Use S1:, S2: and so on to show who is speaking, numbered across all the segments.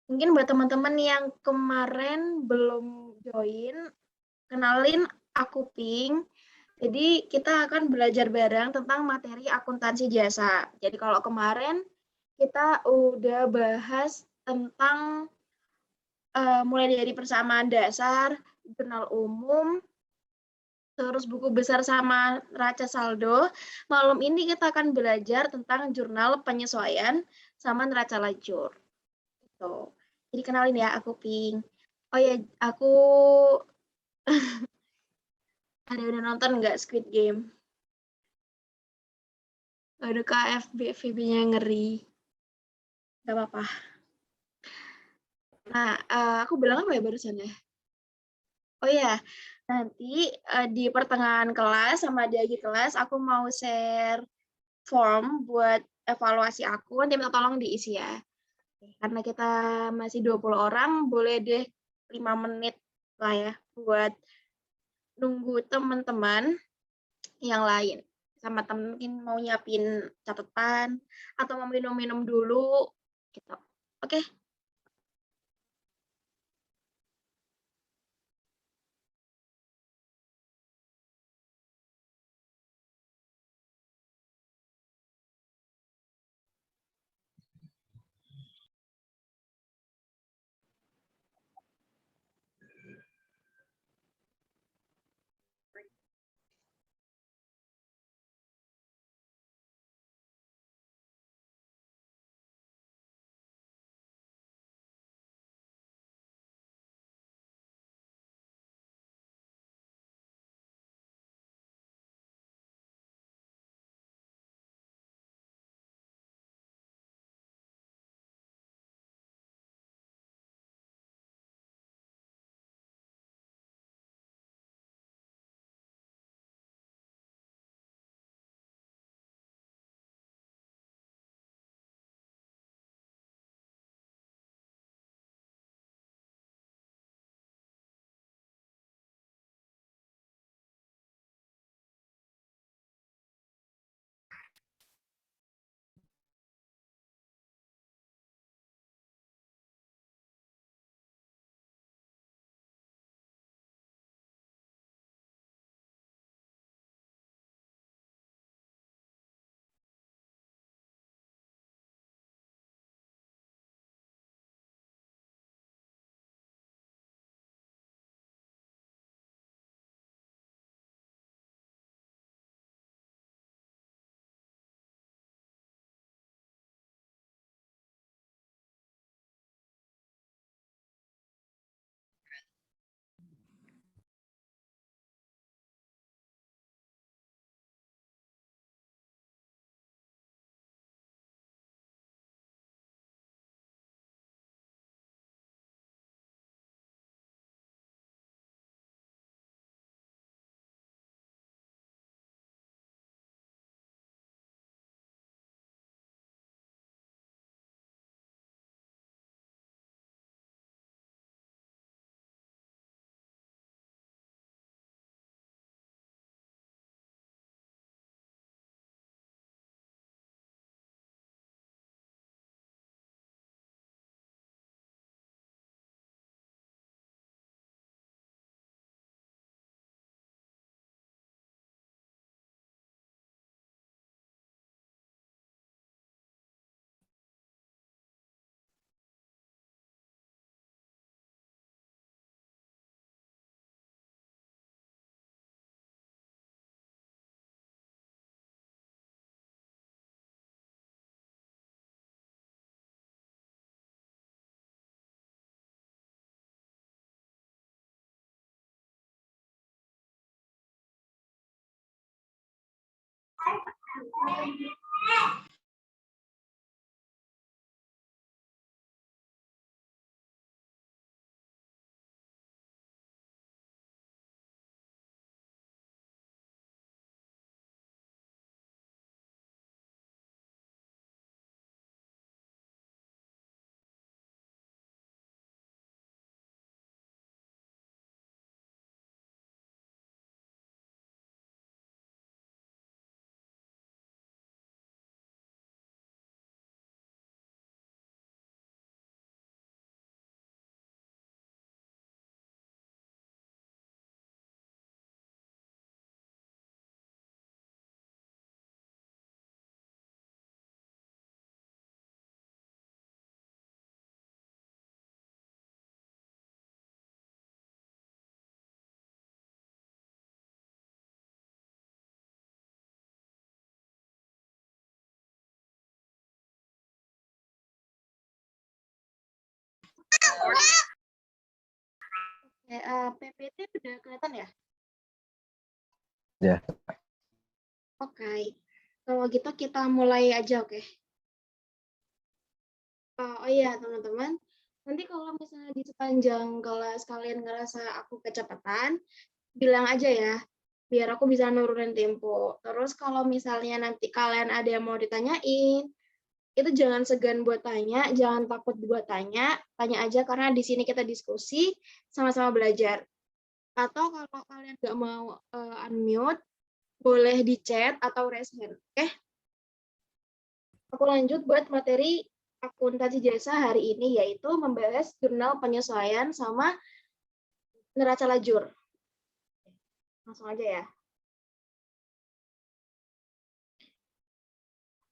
S1: Mungkin buat teman-teman yang kemarin belum join, kenalin aku Pink. Jadi kita akan belajar bareng tentang materi akuntansi jasa. Jadi kalau kemarin kita udah bahas tentang mulai dari persamaan dasar, jurnal umum, terus buku besar sama neraca saldo. Malam ini kita akan belajar tentang jurnal penyesuaian sama neraca lajur. Gitu. Jadi kenalin ya, aku Pink. Oh ya, aku ada udah nonton nggak Squid Game? Aduh, KFB-nya ngeri. Gak apa-apa. Nah, aku bilang apa ya barusan ya? Oh ya, nanti di pertengahan kelas sama di akhir kelas aku mau share form buat evaluasi aku. Nanti minta tolong diisi ya. Karena kita masih 20 orang, boleh deh 5 menit lah ya buat nunggu teman-teman yang lain. Sama temen mungkin mau nyiapin catatan atau mau minum-minum dulu gitu. Oke. PPT udah kelihatan ya?
S2: Ya.
S1: Oke. Kalau gitu kita mulai aja, oke? Oh iya, teman-teman. Nanti kalau misalnya di sepanjang kelas kalian ngerasa aku kecepatan, bilang aja ya, biar aku bisa nurunin tempo. Terus kalau misalnya nanti kalian ada yang mau ditanyain, itu jangan segan buat tanya, jangan takut buat tanya aja karena di sini kita diskusi, sama-sama belajar. Atau kalau kalian nggak mau unmute, boleh di chat atau raise hand, oke? Aku lanjut buat materi akuntansi jasa hari ini, yaitu membahas jurnal penyesuaian sama neraca lajur. Langsung aja ya.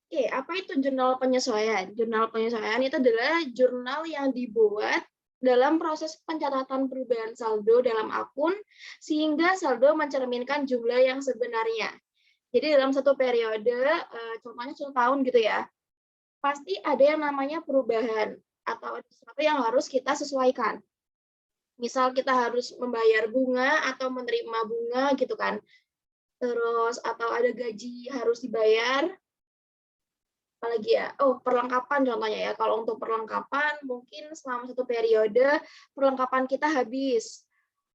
S1: Oke, apa itu jurnal penyesuaian? Jurnal penyesuaian itu adalah jurnal yang dibuat dalam proses pencatatan perubahan saldo dalam akun sehingga saldo mencerminkan jumlah yang sebenarnya. Jadi dalam satu periode, contohnya 1 tahun gitu ya, pasti ada yang namanya perubahan atau sesuatu yang harus kita sesuaikan. Misal kita harus membayar bunga atau menerima bunga gitu kan. Terus atau ada gaji harus dibayar. Apalagi ya, perlengkapan contohnya ya. Kalau untuk perlengkapan mungkin selama satu periode perlengkapan kita habis.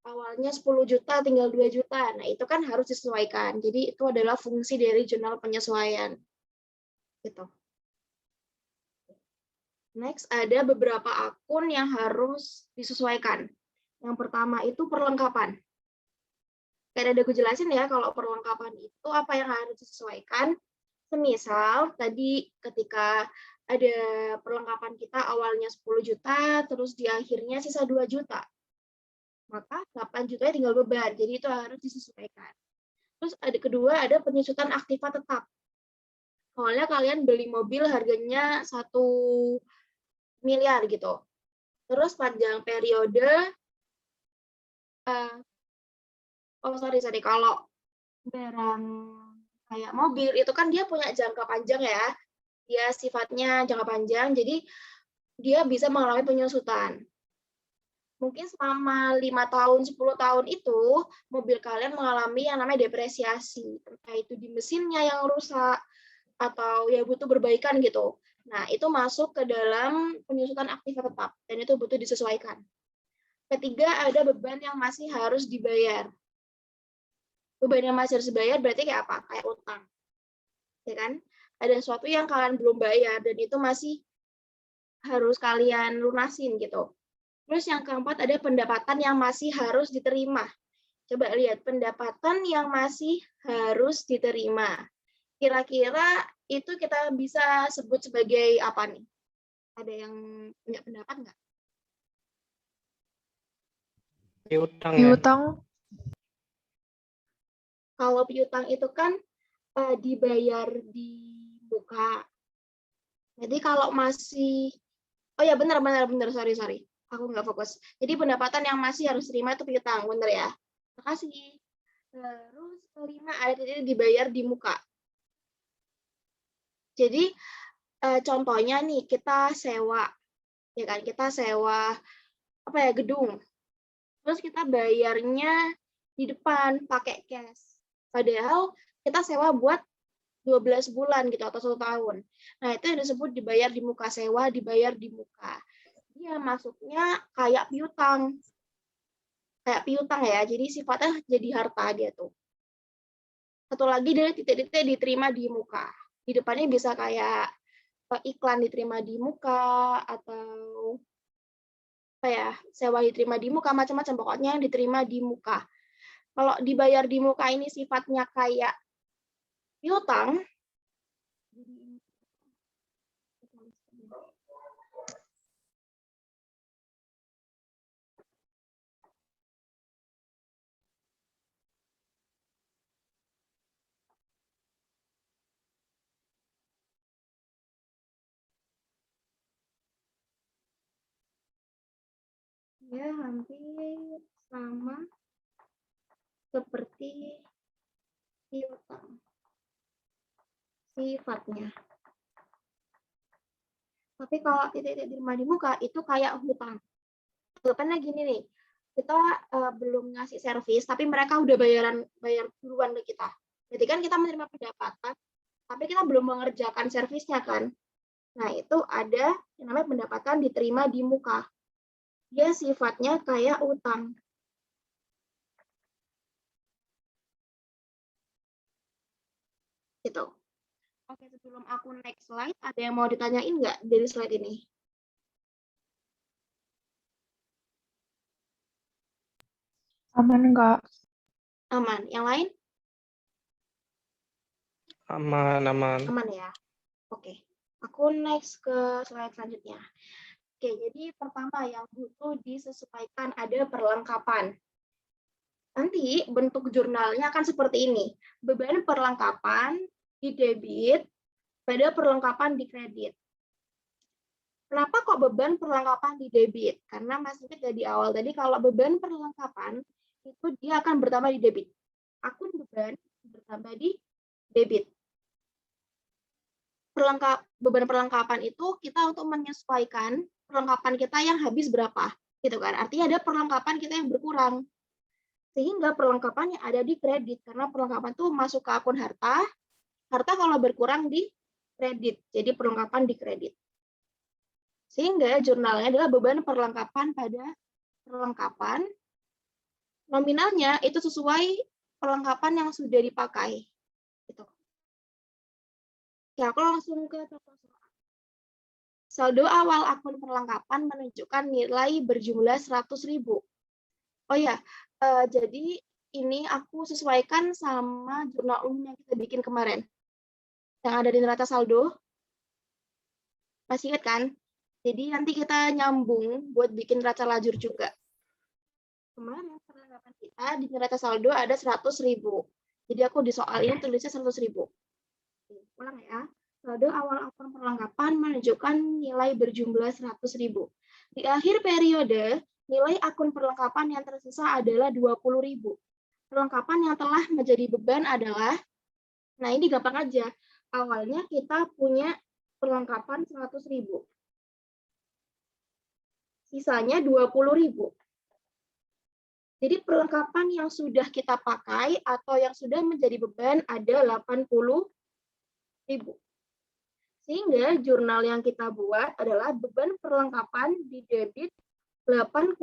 S1: Awalnya 10 juta tinggal 2 juta. Nah, itu kan harus disesuaikan. Jadi itu adalah fungsi dari jurnal penyesuaian. Gitu. Next, ada beberapa akun yang harus disesuaikan. Yang pertama itu perlengkapan. Kayak ada aku jelasin ya, kalau perlengkapan itu apa yang harus disesuaikan. Semisal tadi ketika ada perlengkapan kita awalnya 10 juta, terus di akhirnya sisa 2 juta. Maka 8 jutanya tinggal beban, jadi itu harus disesuaikan. Terus ada kedua, ada penyusutan aktiva tetap. Awalnya kalian beli mobil harganya 1 miliar gitu. Terus panjang periode, kalau barang kayak mobil itu kan dia punya jangka panjang ya, dia sifatnya jangka panjang, jadi dia bisa mengalami penyusutan. Mungkin selama 5 tahun, 10 tahun itu, mobil kalian mengalami yang namanya depresiasi. Entah itu di mesinnya yang rusak, atau ya butuh berbaikan gitu. Nah, itu masuk ke dalam penyusutan aktiva tetap, dan itu butuh disesuaikan. Ketiga, ada beban yang masih harus dibayar. Beban yang masih harus dibayar berarti kayak apa? Kayak utang. Ya kan? Ada sesuatu yang kalian belum bayar, dan itu masih harus kalian lunasin gitu. Terus yang keempat ada pendapatan yang masih harus diterima. Coba lihat pendapatan yang masih harus diterima. Kira-kira itu kita bisa sebut sebagai apa nih? Ada yang punya pendapat nggak?
S2: Piutang.
S3: Piutang.
S1: Kalau piutang itu kan dibayar di muka. Jadi kalau masih, oh ya benar, sorry. Aku nggak fokus. Jadi pendapatan yang masih harus terima itu piutang, benar ya? Makasih. Terus kelima ada dibayar di muka. Jadi contohnya nih kita sewa, ya kan? Kita sewa apa ya, gedung. Terus kita bayarnya di depan pakai cash. Padahal kita sewa buat 12 bulan gitu atau 1 tahun. Nah, itu yang disebut dibayar di muka, sewa dibayar di muka. Dia masuknya kayak piutang. Kayak piutang ya. Jadi sifatnya jadi harta dia tuh. Satu lagi dari titik-titik diterima di muka. Di depannya bisa kayak iklan diterima di muka atau apa ya, sewa diterima di muka, macam-macam pokoknya yang diterima di muka. Kalau dibayar di muka ini sifatnya kayak piutang, ya hampir sama seperti piutang sifatnya. Tapi kalau titik-titik diterima di muka itu kayak hutang. anggapannya gini nih, kita belum ngasih servis, tapi mereka udah bayar duluan ke kita. Jadi kan kita menerima pendapatan, tapi kita belum mengerjakan servisnya kan. Nah, itu ada yang namanya pendapatan diterima di muka. Dia sifatnya kayak utang. Gitu. Oke, sebelum aku next slide, ada yang mau ditanyain nggak dari slide ini?
S3: Aman enggak?
S1: Aman. Yang lain?
S2: Aman, aman.
S1: Aman ya? Oke. Aku next ke slide selanjutnya. Oke, jadi pertama yang butuh disesuaikan ada perlengkapan. Nanti bentuk jurnalnya akan seperti ini. Beban perlengkapan di debit pada perlengkapan di kredit. Kenapa kok beban perlengkapan di debit? Karena Mas ingat ya di awal tadi kalau beban perlengkapan itu dia akan bertambah di debit. Akun beban bertambah di debit. Beban perlengkapan itu kita untuk menyesuaikan perlengkapan kita yang habis berapa, gitu kan? Artinya ada perlengkapan kita yang berkurang. Sehingga perlengkapan yang ada di kredit, karena perlengkapan itu masuk ke akun harta, harta kalau berkurang di kredit, jadi perlengkapan di kredit. Sehingga jurnalnya adalah beban perlengkapan pada perlengkapan, nominalnya itu sesuai perlengkapan yang sudah dipakai. Gitu. Ya, aku langsung ke contoh soal. Saldo awal akun perlengkapan menunjukkan nilai berjumlah 100.000. Oh ya, jadi ini aku sesuaikan sama jurnal umum yang kita bikin kemarin. Yang ada di neraca saldo. Masih ingat kan? Jadi nanti kita nyambung buat bikin neraca lajur juga. Kemarin perlengkapan kita di neraca saldo ada 100.000. Jadi aku di soal ini tulisnya 100.000. Ulang ya. Saldo awal akun perlengkapan menunjukkan nilai berjumlah 100.000. Di akhir periode, nilai akun perlengkapan yang tersisa adalah 20.000. Perlengkapan yang telah menjadi beban adalah, nah ini gampang aja. Awalnya kita punya perlengkapan 100.000. Sisanya 20.000. Jadi perlengkapan yang sudah kita pakai atau yang sudah menjadi beban ada 80.000. Sehingga jurnal yang kita buat adalah beban perlengkapan di debit 80.000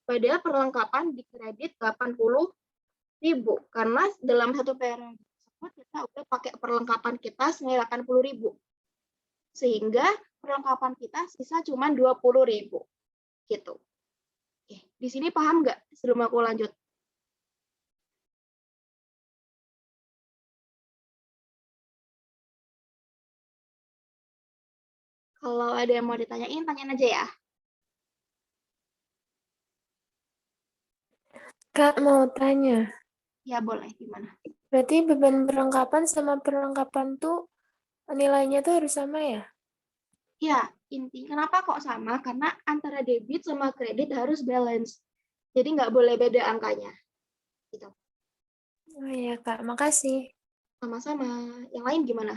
S1: pada perlengkapan di kredit 80.000. Karena dalam satu periode tersebut kita udah pakai perlengkapan kita senilai 80.000. Sehingga perlengkapan kita sisa cuma 20.000. Gitu. Oke, di sini paham nggak sebelum aku lanjut? Kalau ada yang mau ditanyain, tanyain aja ya.
S3: Kak, mau tanya.
S1: Ya boleh, gimana?
S3: Berarti beban perlengkapan sama perlengkapan tuh nilainya tuh harus sama ya?
S1: Ya, kenapa kok sama? Karena antara debit sama kredit harus balance. Jadi nggak boleh beda angkanya. Gitu.
S3: Oh iya, Kak. Makasih.
S1: Sama-sama. Yang lain gimana?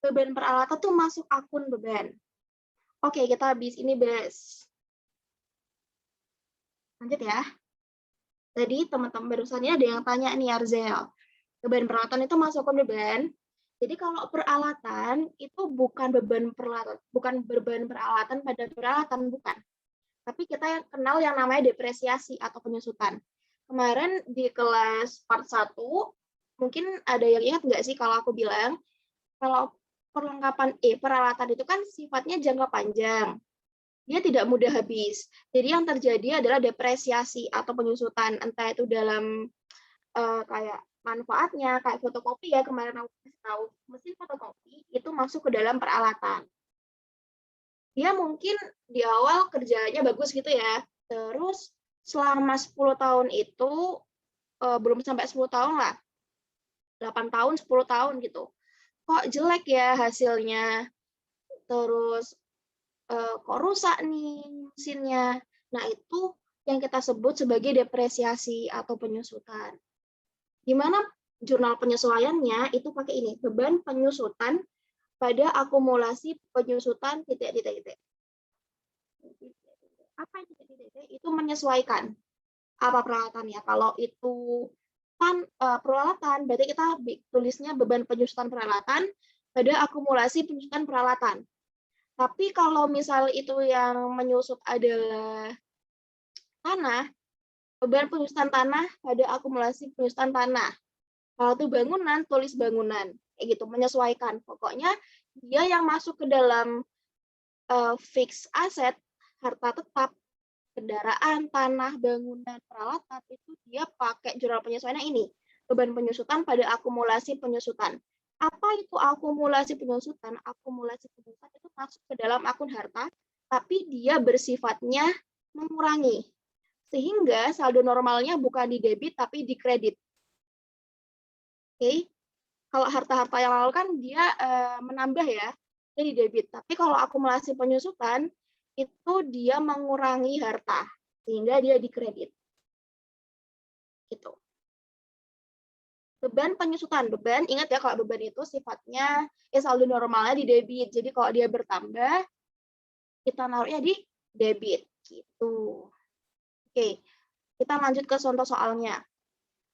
S1: Beban peralatan tuh masuk akun beban. Oke, kita habis ini beres. Lanjut ya. Tadi teman-teman barusan ada yang tanya nih, Arzel. Beban peralatan itu masuk akun beban. Jadi kalau peralatan itu bukan beban peralatan pada peralatan, bukan. Tapi kita yang kenal yang namanya depresiasi atau penyusutan. Kemarin di kelas part 1, mungkin ada yang ingat nggak sih kalau aku bilang, kalau peralatan itu kan sifatnya jangka panjang. Dia tidak mudah habis. Jadi yang terjadi adalah depresiasi atau penyusutan, entah itu dalam kayak manfaatnya, kayak fotokopi ya, kemarin aku kasih tahu, mesin fotokopi itu masuk ke dalam peralatan. Dia mungkin di awal kerjanya bagus gitu ya, terus selama 10 tahun itu, belum sampai 10 tahun lah, 8 tahun, 10 tahun gitu, kok jelek ya hasilnya, terus kok rusak nih mesinnya. Nah, itu yang kita sebut sebagai depresiasi atau penyusutan. Gimana jurnal penyesuaiannya? Itu pakai ini, beban penyusutan pada akumulasi penyusutan titik-titik. Apa yang titik-titik? Itu menyesuaikan apa peralatannya. Kalau itu kan peralatan, berarti kita tulisnya beban penyusutan peralatan pada akumulasi penyusutan peralatan. Tapi kalau misal itu yang menyusut adalah tanah, beban penyusutan tanah pada akumulasi penyusutan tanah. Kalau itu bangunan, tulis bangunan. Kayak gitu, menyesuaikan. Pokoknya dia yang masuk ke dalam fixed asset, harta tetap, kendaraan, tanah, bangunan, peralatan, itu dia pakai jurnal penyesuaiannya ini. Beban penyusutan pada akumulasi penyusutan. Apa itu akumulasi penyusutan? Akumulasi penyusutan itu masuk ke dalam akun harta, tapi dia bersifatnya mengurangi. Sehingga saldo normalnya bukan di debit, tapi di kredit. Oke, kalau harta-harta yang lalu kan dia menambah ya, dia di debit. Tapi kalau akumulasi penyusutan, itu dia mengurangi harta, sehingga dia di kredit. Gitu. Beban penyusutan, beban, ingat ya kalau beban itu sifatnya saldo normalnya di debit. Jadi kalau dia bertambah, kita naruhnya di debit. Gitu. Oke, kita lanjut ke contoh soalnya.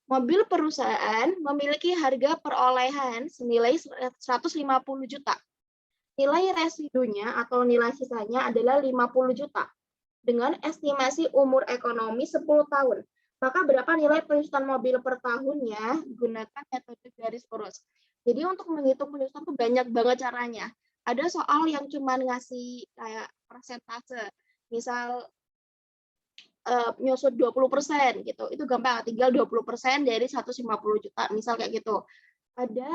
S1: Mobil perusahaan memiliki harga perolehan senilai 150 juta. Nilai residunya atau nilai sisanya adalah 50 juta. Dengan estimasi umur ekonomi 10 tahun. Maka berapa nilai penyusutan mobil per tahunnya? Gunakan metode garis lurus. Jadi untuk menghitung penyusutan itu banyak banget caranya. Ada soal yang cuma ngasih kayak persentase. Misal nyusut 20% gitu. Itu gampang, tinggal 20% dari 150 juta, misal kayak gitu. Ada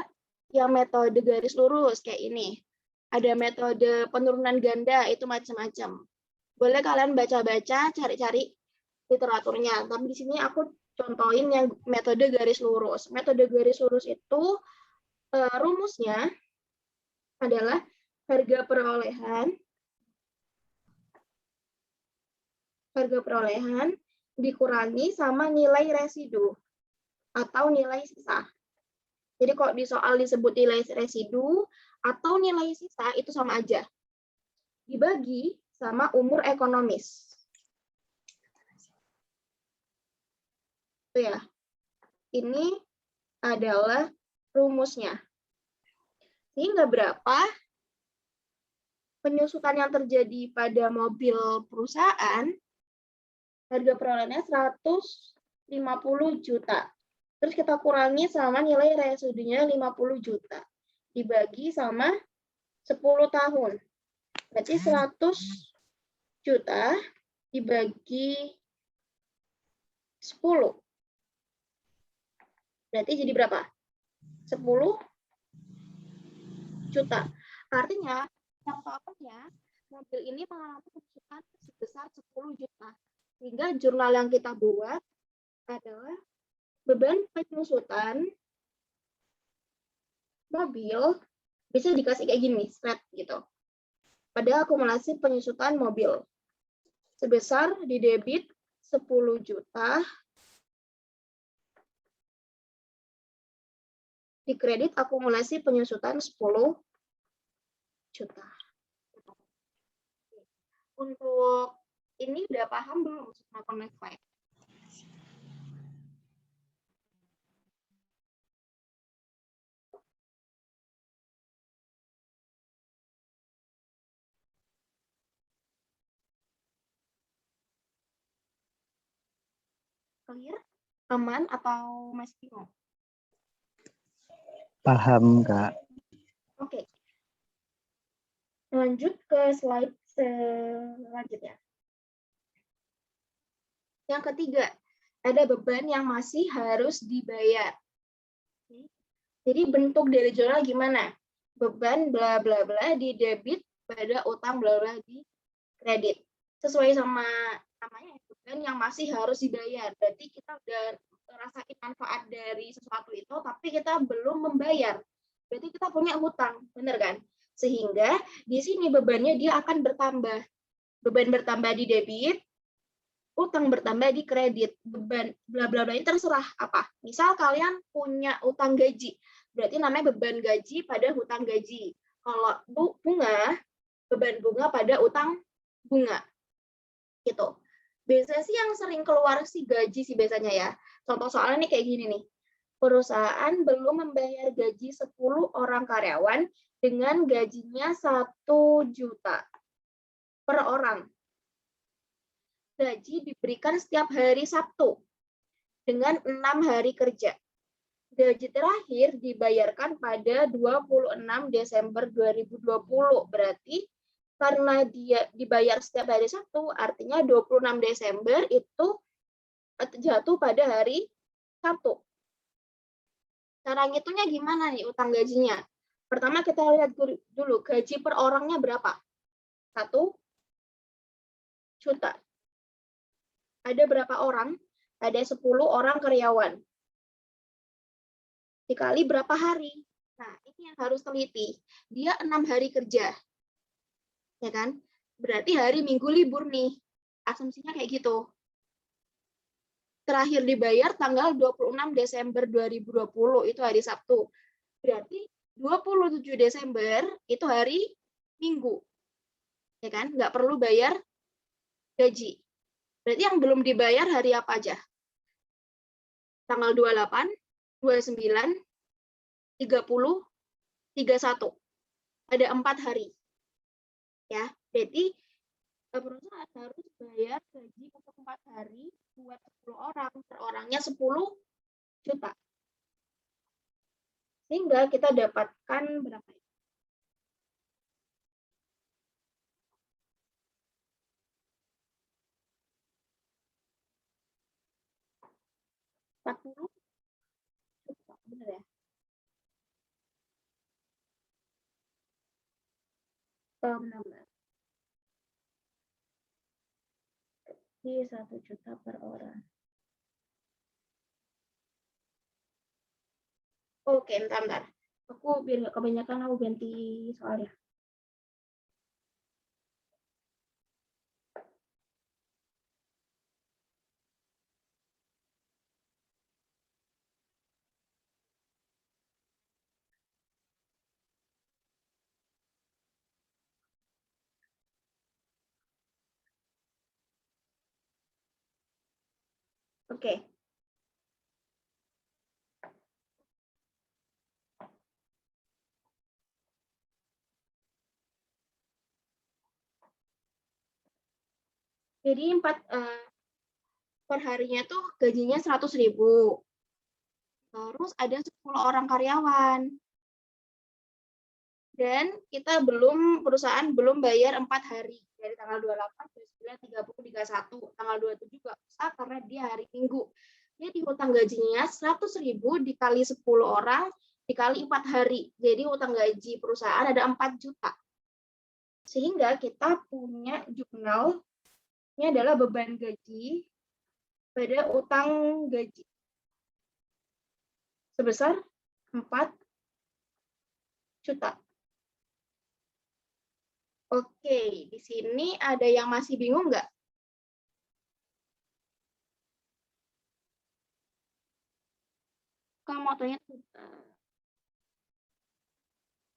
S1: yang metode garis lurus kayak ini. Ada metode penurunan ganda, itu macam-macam. Boleh kalian baca-baca, cari-cari literaturnya. Tapi di sini aku contohin yang metode garis lurus. Metode garis lurus itu rumusnya adalah harga perolehan dikurangi sama nilai residu atau nilai sisa. Jadi kalau di soal disebut nilai residu atau nilai sisa itu sama aja. Dibagi sama umur ekonomis. Itu ya. Ini adalah rumusnya. Sehingga berapa penyusutan yang terjadi pada mobil perusahaan, harga perolehannya 150 juta. Terus kita kurangi sama nilai residunya 50 juta. Dibagi sama 10 tahun. Berarti 100 juta dibagi 10. Berarti jadi berapa? 10 juta. Artinya, yang totalnya mobil ini mengalami penyusutan sebesar 10 juta. Sehingga jurnal yang kita buat adalah beban penyusutan mobil bisa dikasih kayak gini, flat gitu. Pada akumulasi penyusutan mobil sebesar di debit 10 juta, di kredit akumulasi penyusutan 10 juta. Untuk ini udah paham belum sama connect file? Clear? Aman atau masih bingung?
S4: Paham, Kak.
S1: Oke. Lanjut ke slide selanjutnya. Yang ketiga, ada beban yang masih harus dibayar. Jadi bentuk dari jurnal gimana? Beban bla bla bla di debit pada utang bla bla di kredit. Sesuai sama namanya, beban yang masih harus dibayar. Berarti kita udah rasain manfaat dari sesuatu itu, tapi kita belum membayar. Berarti kita punya hutang, benar kan? Sehingga di sini bebannya dia akan bertambah. Beban bertambah di debit, utang bertambah di kredit, beban bla bla bla ini terserah apa. Misal kalian punya utang gaji, berarti namanya beban gaji pada hutang gaji. Kalau bunga, beban bunga pada utang bunga. Gitu. Biasanya sih yang sering keluar sih gaji sih biasanya ya. Contoh soalnya nih kayak gini nih. Perusahaan belum membayar gaji 10 orang karyawan dengan gajinya 1 juta per orang. Gaji diberikan setiap hari Sabtu dengan 6 hari kerja. Gaji terakhir dibayarkan pada 26 Desember 2020. Berarti karena dia dibayar setiap hari Sabtu, artinya 26 Desember itu jatuh pada hari Sabtu. Cara ngitungnya gimana nih utang gajinya? Pertama kita lihat dulu gaji per orangnya berapa? 1 juta. Ada berapa orang? Ada 10 orang karyawan. Dikali berapa hari? Nah, ini yang harus teliti. Dia 6 hari kerja. Ya kan? Berarti hari Minggu libur nih. Asumsinya kayak gitu. Terakhir dibayar tanggal 26 Desember 2020, itu hari Sabtu. Berarti 27 Desember itu hari Minggu. Ya kan? Nggak perlu bayar gaji. Berarti yang belum dibayar hari apa aja? Tanggal 28, 29, 30, 31. Ada 4 hari. Ya, berarti perusahaan harus bayar gaji untuk 4 hari buat 10 orang. Per orangnya 10 juta. Sehingga kita dapatkan berapa ya? Rp40 juta, benar ya? 16. Jadi 1 juta per orang. Oke, bentar. Aku biar nggak kebanyakan, aku ganti soalnya. Oke. Jadi per harinya tuh gajinya 100.000. Terus ada 10 orang karyawan. Dan perusahaan belum bayar 4 hari. Dari tanggal 28, 29, 30, 31. Tanggal 27 nggak usah karena dia hari Minggu. Jadi hutang gajinya 100.000 dikali 10 orang, dikali 4 hari. Jadi hutang gaji perusahaan ada 4 juta. Sehingga kita punya jurnal, ini adalah beban gaji pada utang gaji. Sebesar 4 juta. Oke, di sini ada yang masih bingung nggak? Kamu mau tanya?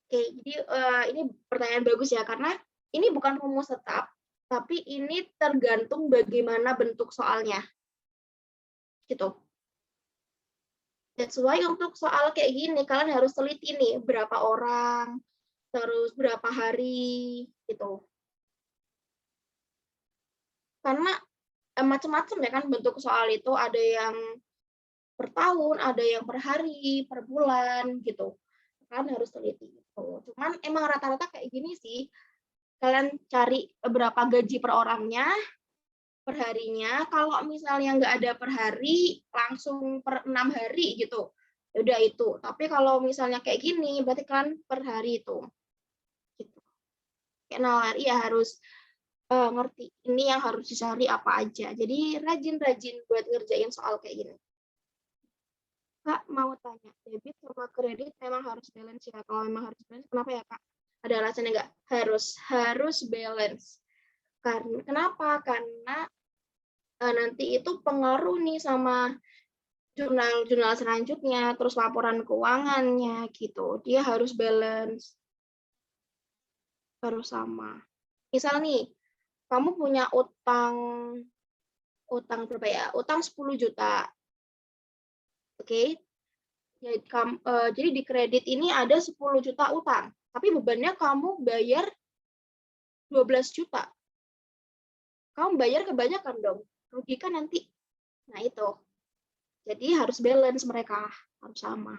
S1: Oke, jadi ini pertanyaan bagus ya, karena ini bukan rumus tetap, tapi ini tergantung bagaimana bentuk soalnya. Gitu. That's why untuk soal kayak gini, kalian harus teliti nih, berapa orang, terus berapa hari, gitu. Karena macam-macam ya kan bentuk soal itu, ada yang per tahun, ada yang per hari, per bulan, gitu. Kalian harus teliti. Gitu. Cuman emang rata-rata kayak gini sih, kalian cari berapa gaji per orangnya, per harinya. Kalau misalnya nggak ada per hari, langsung per 6 hari gitu. Udah itu. Tapi kalau misalnya kayak gini, berarti kan per hari itu. Gitu. Kayak nalar, ya harus ngerti ini yang harus dicari apa aja. Jadi rajin-rajin buat ngerjain soal kayak gini. Kak, mau tanya, debit sama kredit memang harus balance ya? Kalau memang harus balance, kenapa ya Kak? Ada alasannya nggak? Harus balance. Kenapa? Karena nanti itu pengaruh nih sama jurnal selanjutnya, terus laporan keuangannya gitu. Dia harus balance, harus sama. Misal nih, kamu punya utang berapa ya? Utang 10 juta. Oke. Jadi di kredit ini ada 10 juta utang, tapi bebannya kamu bayar 12 juta. Kamu bayar kebanyakan dong, rugi kan nanti. Nah itu. Jadi harus balance mereka, harus sama.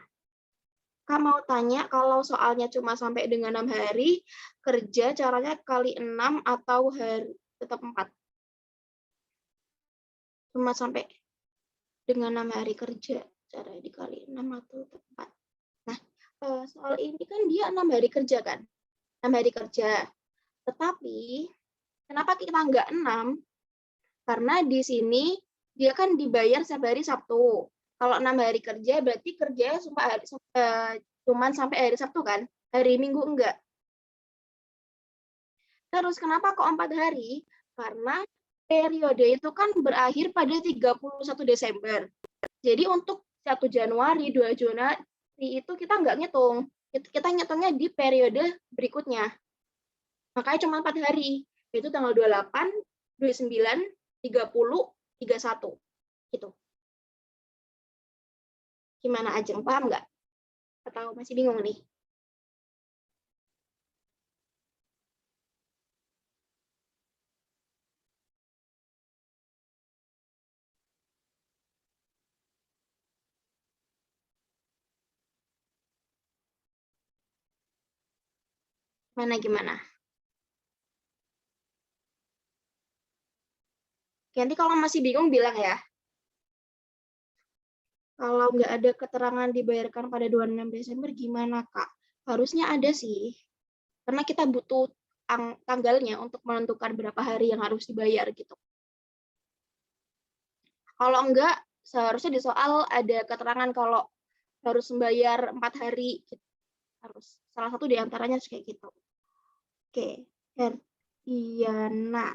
S1: Kak mau tanya, kalau soalnya cuma sampai dengan 6 hari, kerja caranya kali 6 atau tetap 4? Cuma sampai dengan 6 hari kerja, caranya dikali 6 atau tetap 4? Nah, soal ini kan dia 6 hari kerja kan? 6 hari kerja. Tetapi, kenapa kita nggak 6? Karena di sini dia kan dibayar setiap hari Sabtu. Kalau 6 hari kerja, berarti kerjanya cuma sampai hari Sabtu kan? Hari Minggu enggak. Terus kenapa kok 4 hari? Karena periode itu kan berakhir pada 31 Desember. Jadi untuk 1 Januari, 2 Januari itu kita nggak ngitung. Kita ngitungnya di periode berikutnya. Makanya cuma 4 hari. Yaitu tanggal 28, 29, 30, 31. Gitu. Gimana Ajeng? Paham nggak? Atau masih bingung nih? Gimana? Nanti kalau masih bingung bilang ya. Kalau nggak ada keterangan dibayarkan pada 26 Desember gimana, Kak? Harusnya ada sih. Karena kita butuh tanggalnya untuk menentukan berapa hari yang harus dibayar gitu. Kalau enggak, seharusnya di soal ada keterangan kalau harus membayar 4 hari. Gitu. Harus. Salah satu di antaranya kayak gitu. Oke. Herdiana.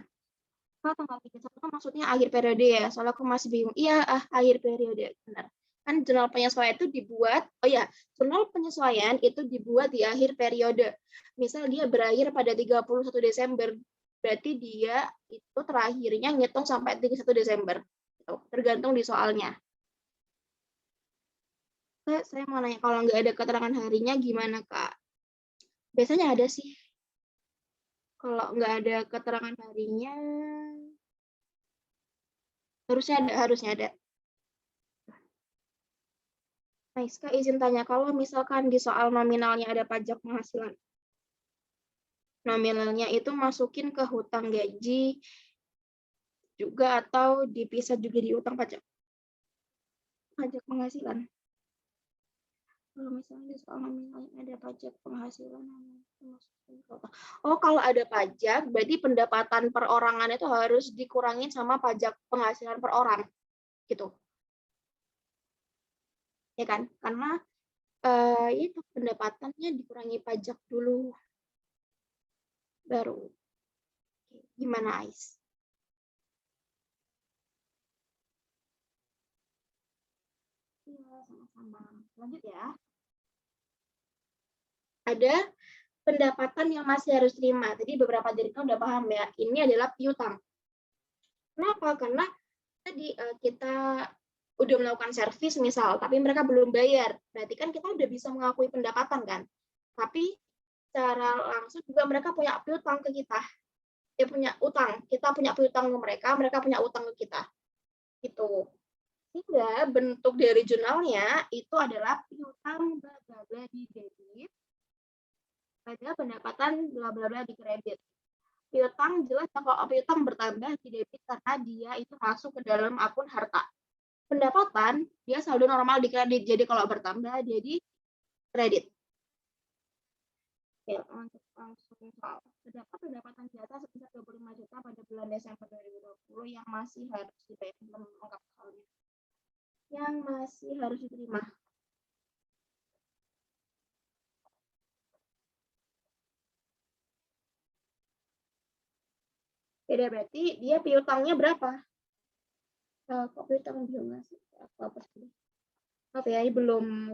S1: Tanggal 31 kan maksudnya akhir periode ya. Soalnya aku masih bingung. Iya, akhir periode. Benar. Kan jurnal penyesuaian itu dibuat, jurnal penyesuaian itu dibuat di akhir periode. Misal dia berakhir pada 31 Desember, berarti dia itu terakhirnya ngitung sampai 31 Desember. Gitu. Tergantung di soalnya. Saya mau nanya, kalau nggak ada keterangan harinya gimana, Kak? Biasanya ada sih. Kalau nggak ada keterangan harinya, harusnya ada. Nice, Kak, izin tanya, kalau misalkan di soal nominalnya ada pajak penghasilan, nominalnya itu masukin ke hutang gaji juga atau dipisah juga di utang pajak penghasilan? Kalau misalnya di soal nominalnya ada pajak penghasilan, kalau ada pajak, berarti pendapatan perorangan itu harus dikurangin sama pajak penghasilan per orang, gitu. Ya kan? Karena itu pendapatannya dikurangi pajak dulu, baru. Gimana, Ais? Iya, sama-sama. Lanjut ya. Ada pendapatan yang masih harus terima. Jadi beberapa dari kamu udah paham ya. Ini adalah piutang. Kenapa? Karena tadi kita udah melakukan servis misal, tapi mereka belum bayar. Berarti kan kita udah bisa mengakui pendapatan kan. Tapi secara langsung juga mereka punya piutang ke kita. Dia punya utang. Kita punya piutang ke mereka punya utang ke kita. Itu. Sehingga bentuk dari jurnalnya itu adalah piutang bla bla bla di debit pada pendapatan bla bla bla di kredit. Piutang jelas kalau piutang bertambah di debit karena dia itu masuk ke dalam akun harta. Pendapatan dia saldo normal di kredit. Jadi kalau bertambah jadi kredit. Oke, untuk langsung soal terdapat pendapatan jatah sebesar 25 juta pada bulan Desember 2020 yang masih harus dibayar, belum lengkap soalnya. Yang masih harus diterima. Beda berarti dia piutangnya berapa? Kok piutang belum ngasih? Aku hapus dulu. Maaf ya, ini belum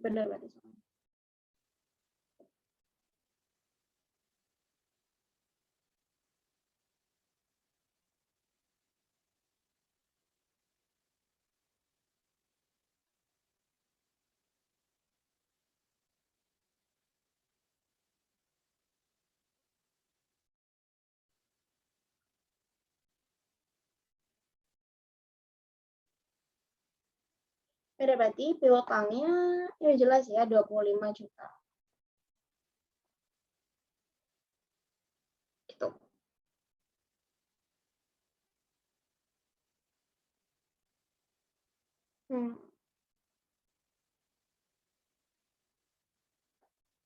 S1: benar berarti soalnya. Beda berarti piutangnya ya jelas ya 25 juta. Itu.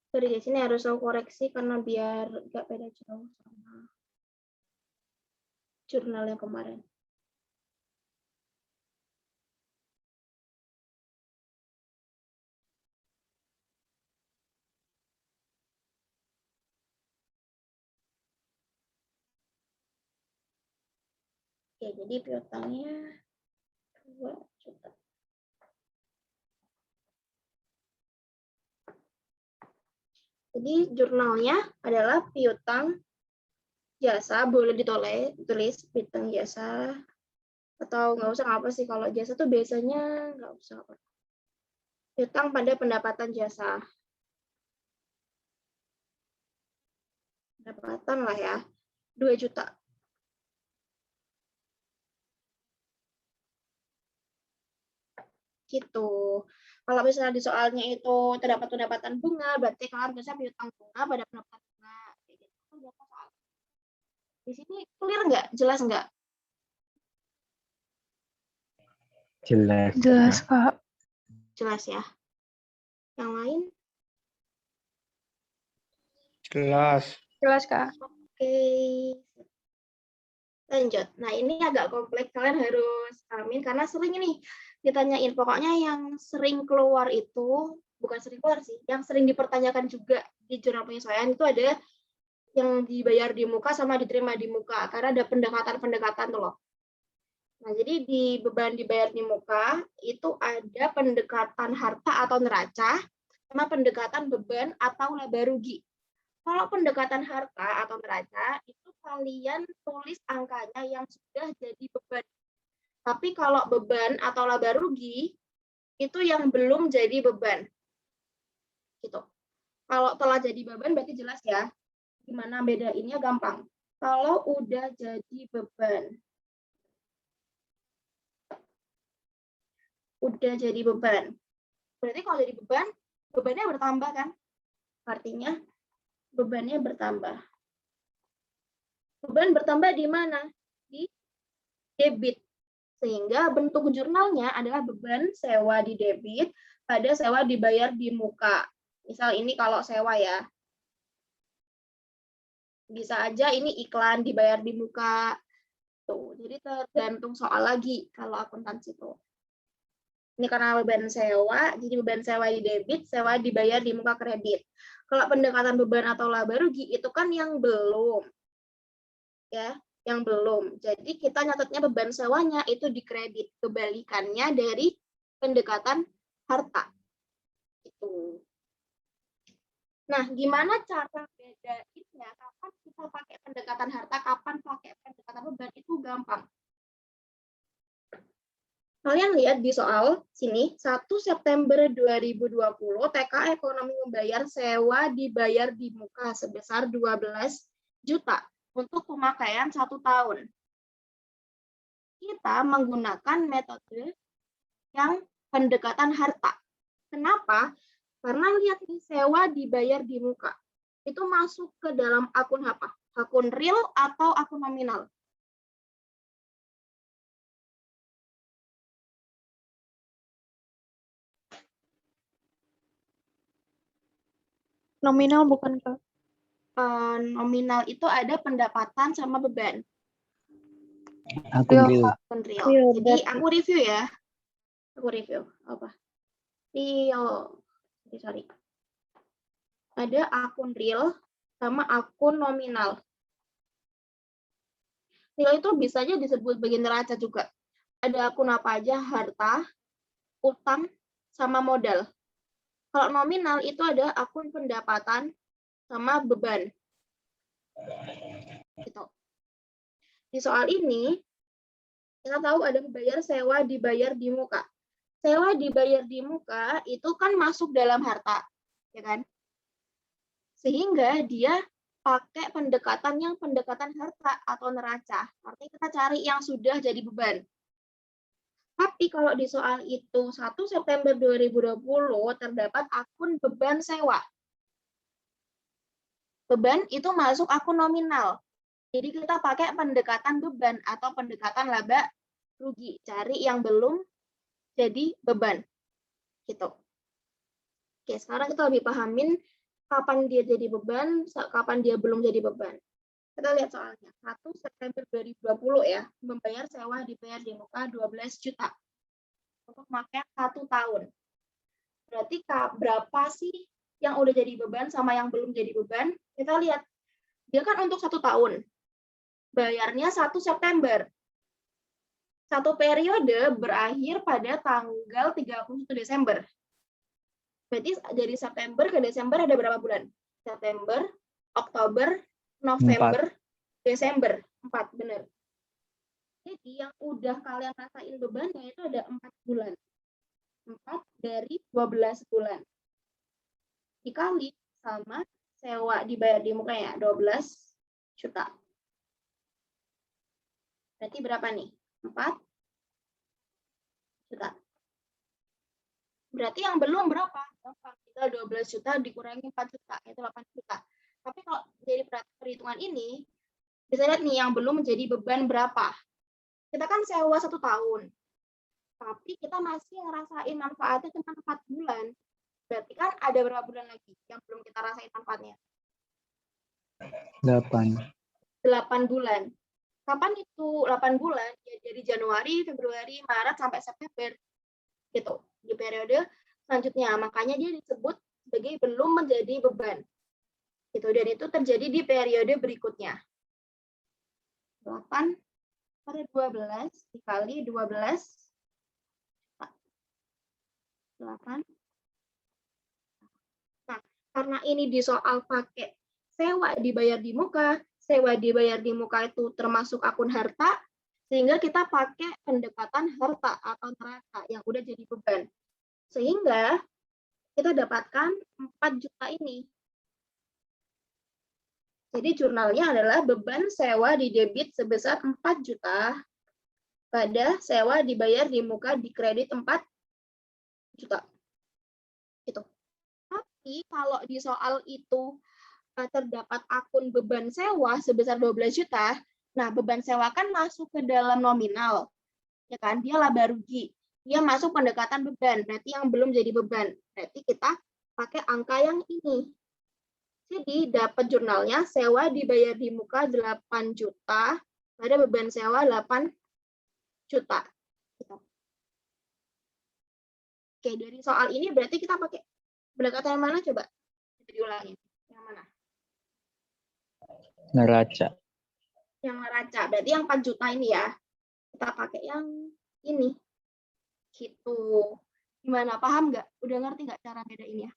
S1: Sorry guys, ini harus aku koreksi karena biar nggak beda jauh sama jurnal yang kemarin. Oke, jadi piutangnya 2 juta. Jadi jurnalnya adalah piutang jasa, boleh ditulis piutang jasa, atau nggak usah apa sih, kalau jasa tuh biasanya nggak usah apa. Piutang pada pendapatan jasa. Pendapatan lah ya, 2 juta. Gitu. Kalau misalnya di soalnya itu terdapat pendapatan bunga, berarti kalian bisa piutang bunga pada pendapatan bunga. Kayak gitu. Di sini clear nggak? Jelas nggak?
S2: Jelas.
S3: Jelas, Kak.
S1: Jelas ya. Yang lain?
S2: Jelas.
S3: Jelas, Kak.
S1: Oke. Lanjut. Nah, ini agak kompleks. Kalian harus pahamin karena sering ini ditanyain. Pokoknya yang sering keluar itu, bukan sering keluar sih, yang sering dipertanyakan juga di jurnal penyesuaian itu ada yang dibayar di muka sama diterima di muka. Karena ada pendekatan-pendekatan tuh loh. Nah, jadi di beban dibayar di muka itu ada pendekatan harta atau neraca sama pendekatan beban atau laba rugi. Kalau pendekatan harta atau neraca itu kalian tulis angkanya yang sudah jadi beban. Tapi kalau beban atau laba rugi itu yang belum jadi beban. Gitu. Kalau telah jadi beban berarti jelas ya. Gimana bedainnya gampang. Kalau udah jadi beban. Udah jadi beban. Berarti kalau jadi beban, bebannya bertambah kan? Artinya bebannya bertambah. Beban bertambah di mana? Di debit. Sehingga bentuk jurnalnya adalah beban sewa di debit pada sewa dibayar di muka. Misal ini kalau sewa ya. Bisa aja ini iklan dibayar di muka. Tuh, jadi tergantung soal lagi kalau akuntansi itu. Ini karena beban sewa, jadi beban sewa di debit, sewa dibayar di muka kredit. Kalau pendekatan beban atau laba rugi itu kan yang belum. Ya, yang belum. Jadi kita nyatetnya beban sewanya itu di kredit, kebalikannya dari pendekatan harta. Itu. Nah, gimana cara bedainnya? Kapan kita pakai pendekatan harta, kapan pakai pendekatan beban, itu gampang. Kalian lihat di soal sini, 1 September 2020, TK Ekonomi membayar sewa dibayar di muka sebesar 12 juta untuk pemakaian 1 tahun. Kita menggunakan metode yang pendekatan harta. Kenapa? Karena lihat nih, sewa dibayar di muka. Itu masuk ke dalam akun apa? Akun real atau akun nominal?
S3: Nominal bukan, Kak?
S1: Nominal itu ada pendapatan sama beban.
S2: Akun real.
S1: Akun real.
S3: Real,
S1: Jadi
S3: berarti.
S1: aku review ya. Aku review apa? Real. Sorry. Ada akun real sama akun nominal. Real itu bisa aja disebut bagian neraca juga. ada akun apa aja? Harta, utang, sama modal. Kalau nominal itu ada akun pendapatan sama beban. Gitu. Di soal ini, kita tahu ada bayar sewa dibayar di muka. Sewa dibayar di muka itu kan masuk dalam harta, ya kan? Sehingga dia pakai pendekatan harta atau neraca. Artinya kita cari yang sudah jadi beban. Tapi kalau di soal itu 1 September 2020 terdapat akun beban sewa. Beban itu masuk akun nominal. Jadi kita pakai pendekatan beban atau pendekatan laba rugi. Cari yang belum jadi beban. Gitu. Oke, sekarang kita lebih pahamin kapan dia jadi beban, kapan dia belum jadi beban. Kita lihat soalnya. 1 September 2020 ya, membayar sewa dibayar di muka 12 juta. Untuk makanya 1 tahun. Berarti berapa sih yang udah jadi beban sama yang belum jadi beban? Kita lihat. Dia kan untuk 1 tahun. Bayarnya 1 September. Satu periode berakhir pada tanggal 31 Desember. Berarti dari September ke Desember ada berapa bulan? September, Oktober, November, 4. Desember. 4, benar. Jadi yang udah kalian rasain bebannya itu ada 4 bulan. 4 dari 12 bulan. Dikali sama sewa dibayar di muka ya, 12 juta. Berarti berapa nih? 4 juta. Berarti yang belum berapa? Gampang. Kita 12 juta dikurangi 4 juta, itu 8 juta. Tapi kalau dari perhitungan ini, bisa lihat nih yang belum menjadi beban berapa. Kita kan sewa 1 tahun. Tapi kita masih ngerasain manfaatnya cuma 4 bulan. Berarti kan ada berapa bulan lagi yang belum kita rasain manfaatnya?
S2: 8.
S1: 8 bulan. Kapan itu 8 bulan? Ya, dari Januari, Februari, Maret, sampai September. Gitu. Di periode selanjutnya. Makanya dia disebut sebagai belum menjadi beban. Gitu. Dan itu terjadi di periode berikutnya. 8 per 12 dikali 12. 8. Nah, karena ini di soal pakai sewa dibayar di muka, sewa dibayar di muka itu termasuk akun harta, sehingga kita pakai pendekatan harta atau neraca yang udah jadi beban. Sehingga kita dapatkan 4 juta ini. Jadi jurnalnya adalah beban sewa di debit sebesar 4 juta pada sewa dibayar di muka di kredit 4 juta. Gitu. Tapi kalau di soal itu terdapat akun beban sewa sebesar 12 juta, nah beban sewa kan masuk ke dalam nominal. Ya kan? Dia laba rugi. Dia masuk pendekatan beban, berarti yang belum jadi beban. Berarti kita pakai angka yang ini. Jadi dapat jurnalnya sewa dibayar di muka 8 juta, pada beban sewa 8 juta. Oke, dari soal ini berarti kita pakai pendekatan yang mana coba? Kita diulangi. Yang mana?
S2: Neraca.
S1: Yang neraca. Berarti yang 4 juta ini ya. Kita pakai yang ini. Gitu. Gimana? Paham nggak? Udah ngerti nggak cara bedain ya?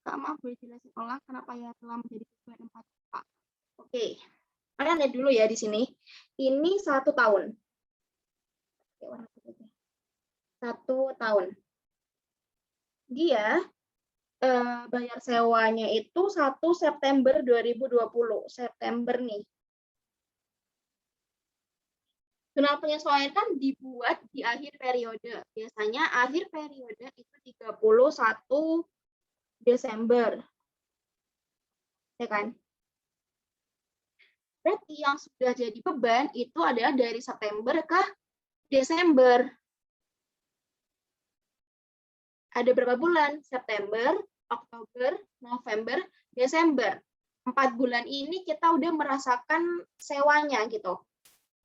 S1: Kak, maaf boleh jelasin ulang kenapa ya telah menjadi beban 4 juta. Oke. Kalian lihat dulu ya di sini. Ini 1 tahun. Oke, warna putih. 1 tahun. Dia bayar sewanya itu 1 September 2020. September nih. Jurnal penyesuaian kan dibuat di akhir periode. Biasanya akhir periode itu 31 Desember. Ya kan? Berarti yang sudah jadi beban itu adalah dari September ke Desember. Ada berapa bulan? September, Oktober, November, Desember. 4 bulan ini kita udah merasakan sewanya gitu.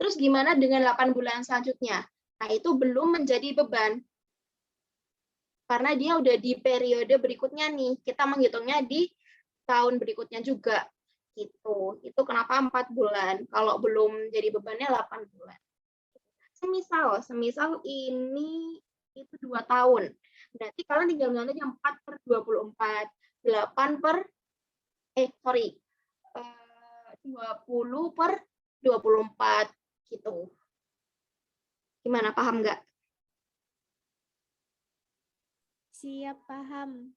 S1: Terus gimana dengan 8 bulan selanjutnya? Nah, itu belum menjadi beban. Karena dia udah di periode berikutnya nih. Kita menghitungnya di tahun berikutnya juga. Gitu. Itu kenapa 4 bulan. Kalau belum jadi bebannya 8 bulan. Semisal ini itu 2 tahun. Berarti kalian tinggal ngambil aja 4/24. 20/24 gitu. Gimana, paham nggak?
S4: Siap, paham.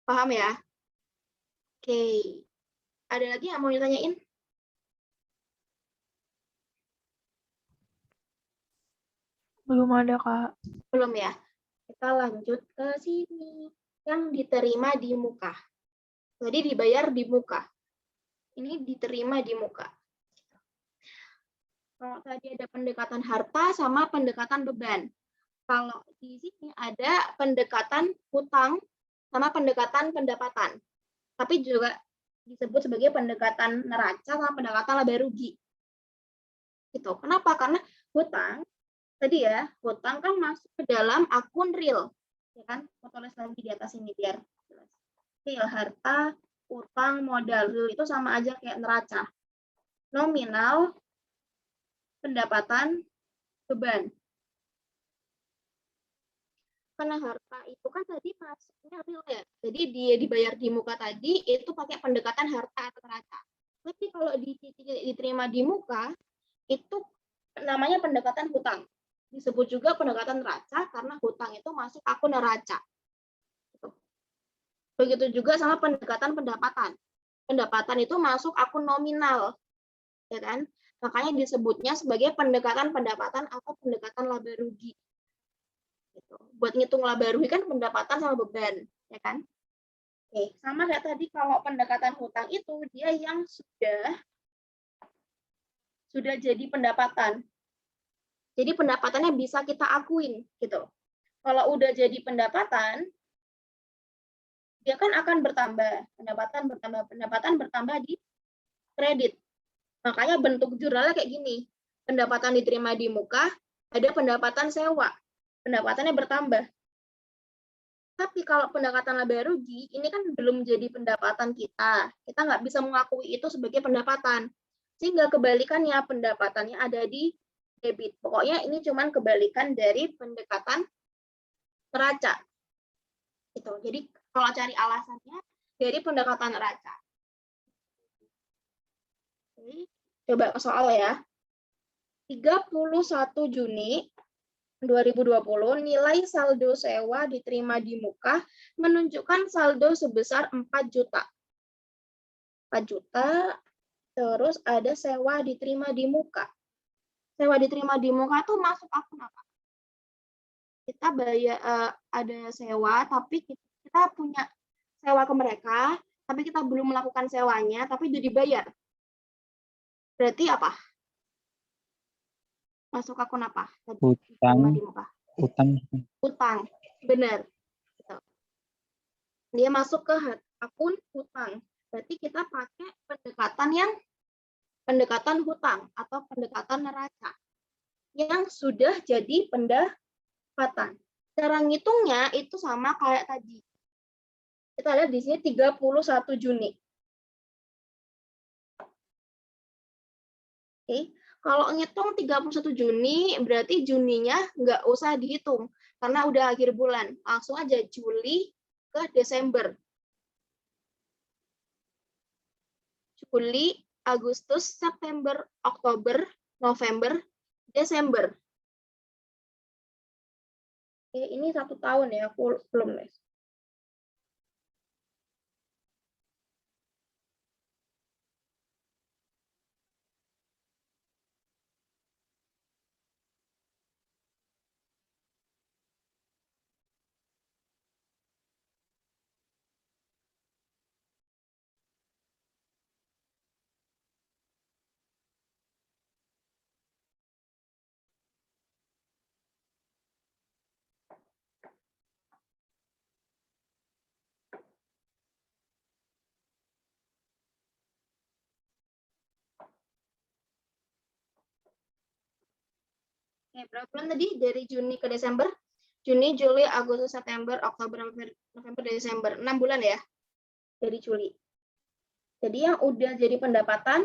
S1: Paham ya? Oke. Ada lagi yang mau ditanyain?
S3: Belum ada, Kak.
S1: Belum ya? Kita lanjut ke sini. Yang diterima di muka. Tadi dibayar di muka. Ini diterima di muka. Kalau tadi ada pendekatan harta sama pendekatan beban. Kalau di sini ada pendekatan hutang sama pendekatan pendapatan. Tapi juga disebut sebagai pendekatan neraca sama pendekatan laba rugi. Gitu. Kenapa? Karena hutang tadi ya, hutang kan masuk ke dalam akun real. Ya kan? Aku tulis lagi di atas ini biar jelas. Real, harta, utang, modal. Real itu sama aja kayak neraca. Nominal, pendapatan, beban. Karena harta itu kan tadi masuknya real ya. Jadi dia dibayar di muka tadi itu pakai pendekatan harta atau neraca. Tapi kalau diterima di muka itu namanya pendekatan hutang. Disebut juga pendekatan neraca karena hutang itu masuk akun neraca. Begitu juga sama pendekatan pendapatan. Pendapatan itu masuk akun nominal. Ya kan? Makanya disebutnya sebagai pendekatan pendapatan atau pendekatan laba rugi. Gitu. Buat ngitung laba rugi kan pendapatan sama beban, ya kan? Oke, sama kayak tadi kalau pendekatan hutang itu dia yang sudah jadi pendapatan. Jadi pendapatannya bisa kita akuin gitu. Kalau udah jadi pendapatan, dia kan akan bertambah, pendapatan bertambah di kredit. Makanya bentuk jurnalnya kayak gini. Pendapatan diterima di muka, ada pendapatan sewa. Pendapatannya bertambah. Tapi kalau pendekatan laba rugi, ini kan belum jadi pendapatan kita. Kita nggak bisa mengakui itu sebagai pendapatan. Sehingga kebalikannya, pendapatannya ada di debit. Pokoknya ini cuma kebalikan dari pendekatan neraca. Gitu. Jadi kalau cari alasannya, dari pendekatan neraca. Oke, coba ke soal ya. 31 Juni 2020, nilai saldo sewa diterima di muka menunjukkan saldo sebesar 4 juta. 4 juta, terus ada sewa diterima di muka. Sewa diterima di muka itu masuk akun apa? Kita bayar, ada sewa, tapi kita punya sewa ke mereka, tapi kita belum melakukan sewanya, tapi udah dibayar. Berarti apa? Masuk akun apa?
S2: Utang.
S1: Di muka. Utang, benar. Dia masuk ke akun hutang. Berarti kita pakai pendekatan hutang atau pendekatan neraca yang sudah jadi pendapatan. Cara ngitungnya itu sama kayak tadi. Kita lihat di sini 31 Juni. Oke. Kalau ngitung 31 Juni, berarti Juninya nggak usah dihitung, karena udah akhir bulan. Langsung aja Juli ke Desember. Juli, Agustus, September, Oktober, November, Desember. Oke, ini 1 tahun ya, aku belum les. Oke, berapa bulan tadi? Dari Juni ke Desember? Juni, Juli, Agustus, September, Oktober, November, Desember. 6 bulan ya? Dari Juli. Jadi yang udah jadi pendapatan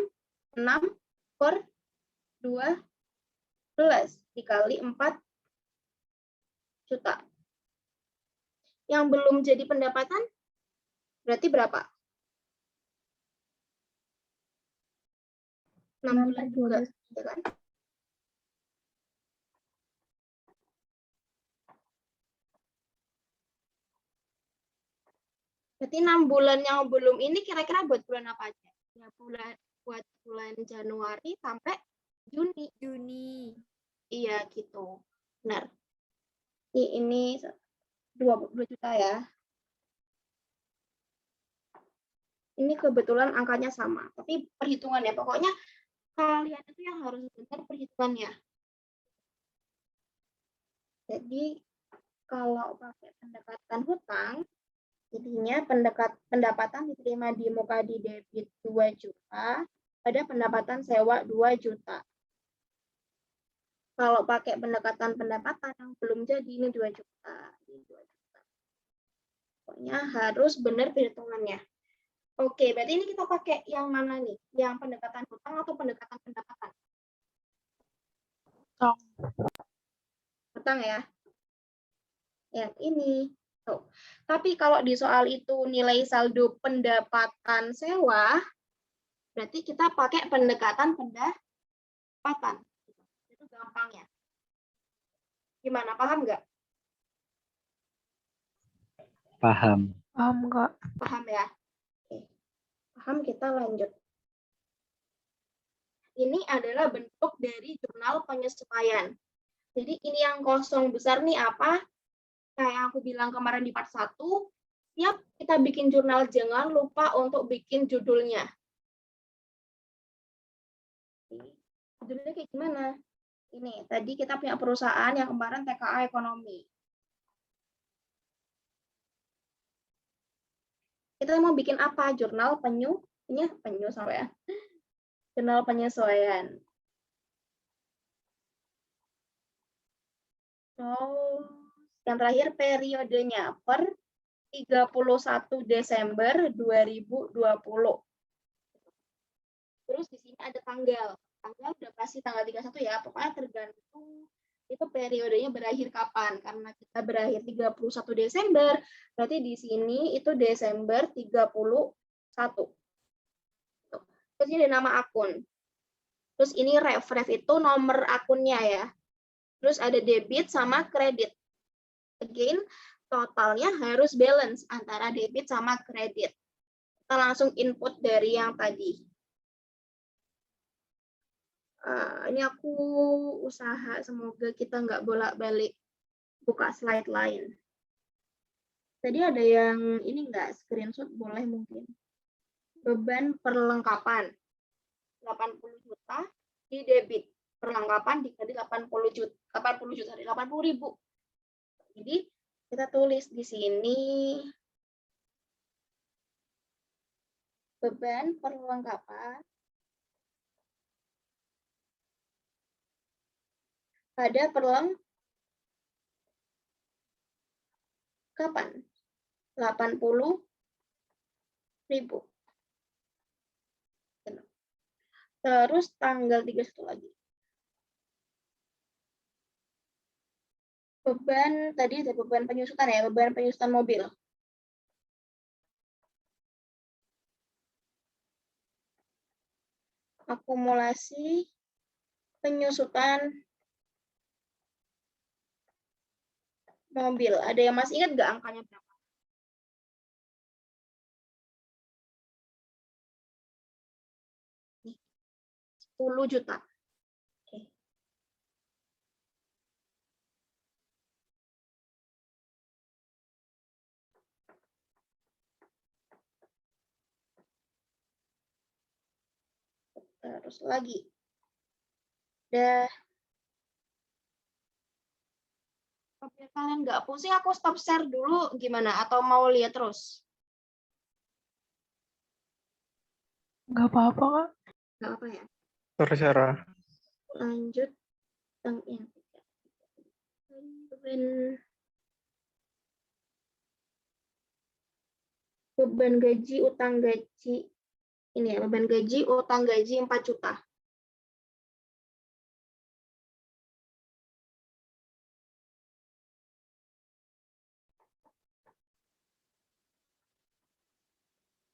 S1: 6/12 dikali 4 juta. Yang belum jadi pendapatan berarti berapa? 6 bulan juga, ya kan? Berarti 6 bulan yang belum ini kira-kira buat bulan apa aja? Ya, buat bulan Januari sampai Juni.
S4: Juni.
S1: Iya, gitu. Benar. Ini 2 juta ya. Ini kebetulan angkanya sama, tapi perhitungannya pokoknya kalian itu yang harus benar perhitungannya. Jadi kalau pakai pendekatan hutang, jadinya pendapatan diterima di muka di debit 2 juta, pada pendapatan sewa 2 juta. Kalau pakai pendekatan yang belum jadi, ini 2 juta. Ini 2 juta. Pokoknya harus benar perhitungannya. Oke, berarti ini kita pakai yang mana nih? Yang pendekatan hutang atau pendekatan pendapatan?
S3: Hutang.
S1: Hutang ya. Yang ini. Tuh. Tapi kalau di soal itu nilai saldo pendapatan sewa, berarti kita pakai pendekatan pendapatan. Itu gampangnya. Gimana? Paham nggak?
S2: Paham.
S3: Paham nggak?
S1: Paham ya? Oke. Paham, kita lanjut. Ini adalah bentuk dari jurnal penyesuaian. Jadi ini yang kosong besar nih apa? Kayak aku bilang kemarin di part 1, tiap kita bikin jurnal jangan lupa untuk bikin judulnya. Judulnya kayak gimana? Ini, tadi kita punya perusahaan yang kemarin TKA ekonomi. Kita mau bikin apa? Jurnal penyesuaian. Jurnal penyesuaian. Oh, yang terakhir periodenya per 31 Desember 2020. Terus di sini ada tanggal. Tanggal udah pasti tanggal 31 ya. Pokoknya tergantung itu periodenya berakhir kapan. Karena kita berakhir 31 Desember, berarti di sini itu Desember 31. Terus ini ada nama akun. Terus ini ref itu nomor akunnya ya. Terus ada debit sama kredit. Again, totalnya harus balance antara debit sama kredit. Kita langsung input dari yang tadi. Ini aku usaha semoga kita nggak bolak-balik buka slide lain. Tadi ada yang ini nggak screenshot, boleh mungkin. Beban perlengkapan 80 juta di debit. Perlengkapan dikali 80 juta, 80.000. Jadi kita tulis di sini beban perlengkapan pada perlengkapan 80.000. Terus tanggal 31 lagi. Beban, tadi ada beban penyusutan ya, beban penyusutan mobil. Akumulasi penyusutan mobil. Ada yang masih ingat nggak angkanya berapa? 10 juta. Oke. Terus lagi. Udah. Biar kalian nggak pusing, aku stop share dulu gimana? Atau mau lihat terus?
S3: Nggak apa-apa, Kak.
S1: Nggak apa ya?
S2: Terserah.
S1: Lanjut yang ketiga. Beban gaji, utang gaji. ini ya, beban gaji, utang gaji 4 juta.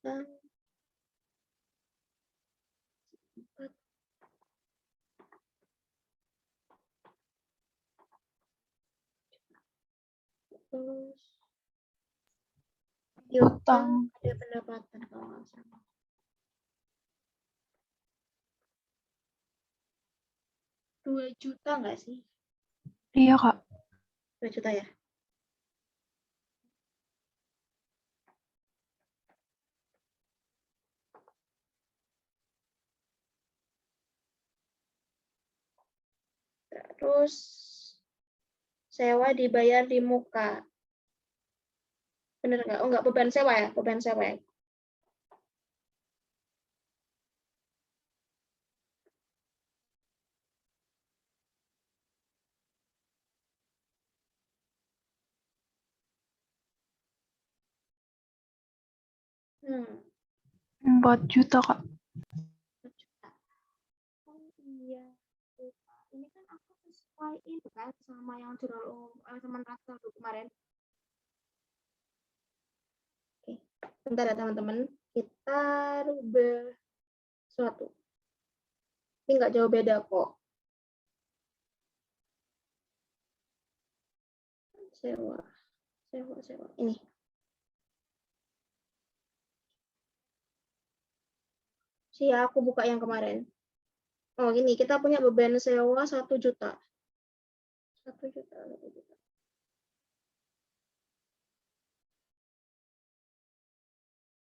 S1: Dan 4 terus di utang ada pendapatan kalau nggak salah. Rp2 juta nggak sih?
S3: Iya, Kak.
S1: 2 juta ya? Terus sewa dibayar di muka. Bener nggak? Oh nggak, beban sewa ya? Beban sewa ya? Hmm,
S3: 4 juta, Kak.
S1: 4 juta. Oh iya. Lupa. Ini kan aku sesuaiin kan sama yang jurnal sama Natal kemarin. Oke, bentar ya teman-teman. Kita rubah suatu. Ini nggak jauh beda kok. Sewa. Ini. Aku buka yang kemarin. Oh, ini kita punya beban sewa 1 juta. 1 juta.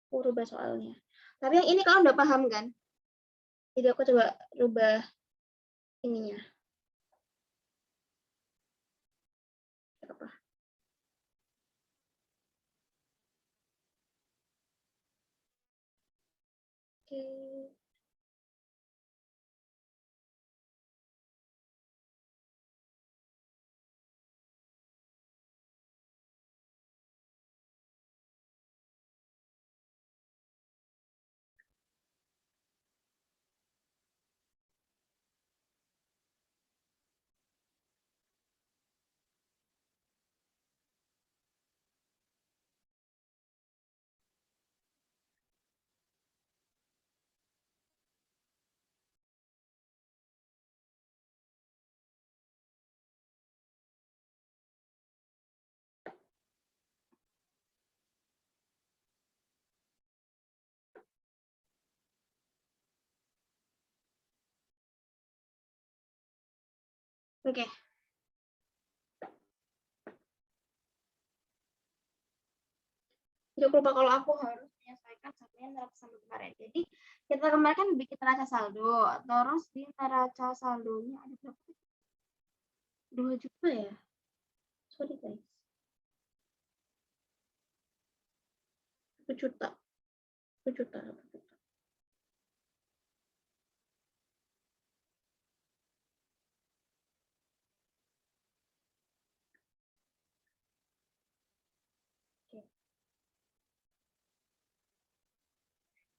S1: Aku rubah soalnya. Tapi yang ini kalian udah paham kan? Jadi aku coba rubah ininya. Apa? Oke. Oke. Jadi aku lupa kalau aku harus menyesuaikan saldonya neraca saldo kemarin. Jadi kita kemarin kan bikin neraca saldo, terus di neraca saldonya ada berapa? 2 juta ya? Sorry guys. 1 juta. 1 juta. 1 juta. Oke.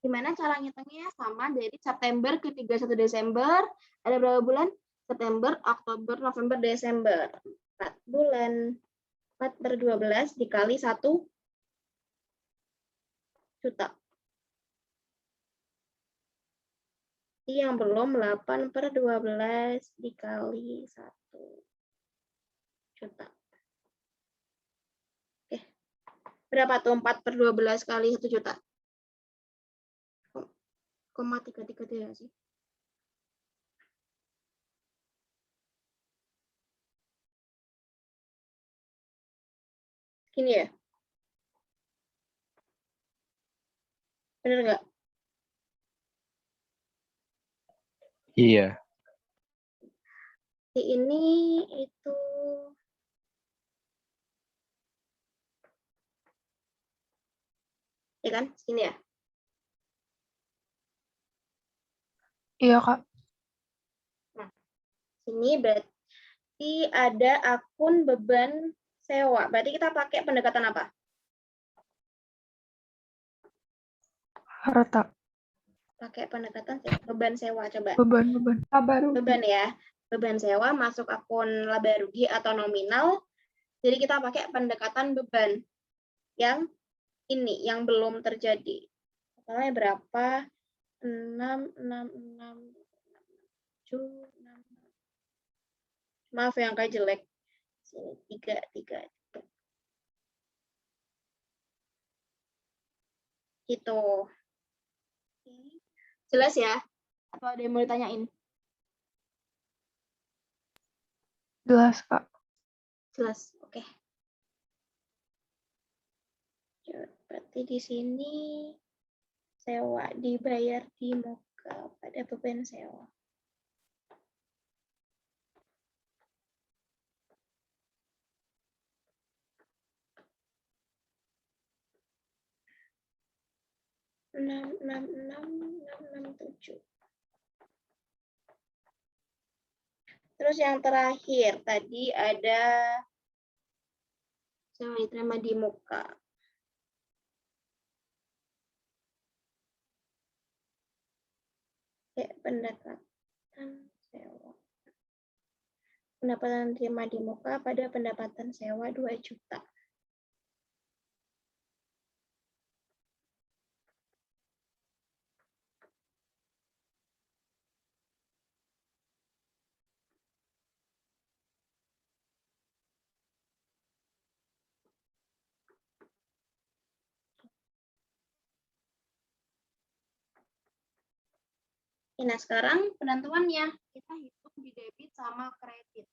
S1: Gimana cara ngitungnya? Sama dari September ke 31 Desember. Ada berapa bulan? September, Oktober, November, Desember. 4 bulan. 4/12 dikali 1 juta. Yang belum 8/12 dikali 1 juta. Oke. Berapa tuh 4/12 kali 1 juta? 0,333 sih. Gini ya? Bener nggak?
S2: Iya.
S1: Ini itu ya kan? Segini ya?
S3: Iya, Kak.
S1: Nah, sini berarti ada akun beban sewa. Berarti kita pakai pendekatan apa?
S3: Harta.
S1: pakai pendekatan beban sewa, coba.
S5: Beban laba rugi.
S1: Beban ya. Beban sewa masuk akun laba rugi atau nominal. Jadi kita pakai pendekatan beban yang ini, yang belum terjadi. Totalnya berapa? 6, 7, 6. Maaf yang kayak jelek. Sini, 3. Gitu. Jelas ya? Atau ada yang mau ditanyain?
S5: Jelas, Kak.
S1: Jelas, oke. Berarti di sini sewa dibayar di muka pada beban sewa. enam tujuh. Terus yang terakhir tadi ada sewa diterima di muka. Pendapatan sewa. Pendapatan diterima di muka pada pendapatan sewa 2 juta. Nah, sekarang penentuannya kita hitung di debit sama kredit.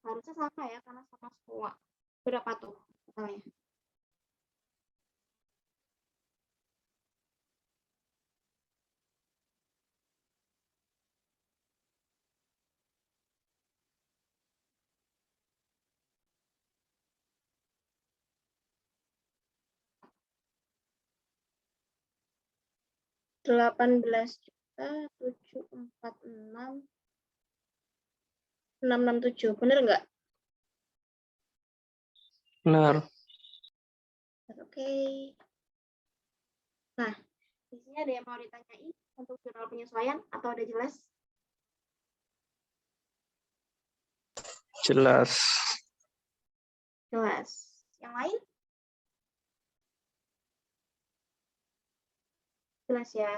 S1: Harusnya sama ya, karena sama semua. Berapa tuh totalnya? Rp18.746.667. Bener nggak?
S2: Benar.
S1: Oke. Nah, di sini ada yang mau ditanyain untuk jurnal penyesuaian atau ada jelas?
S2: Jelas.
S1: Jelas. Yang lain? Jelas ya.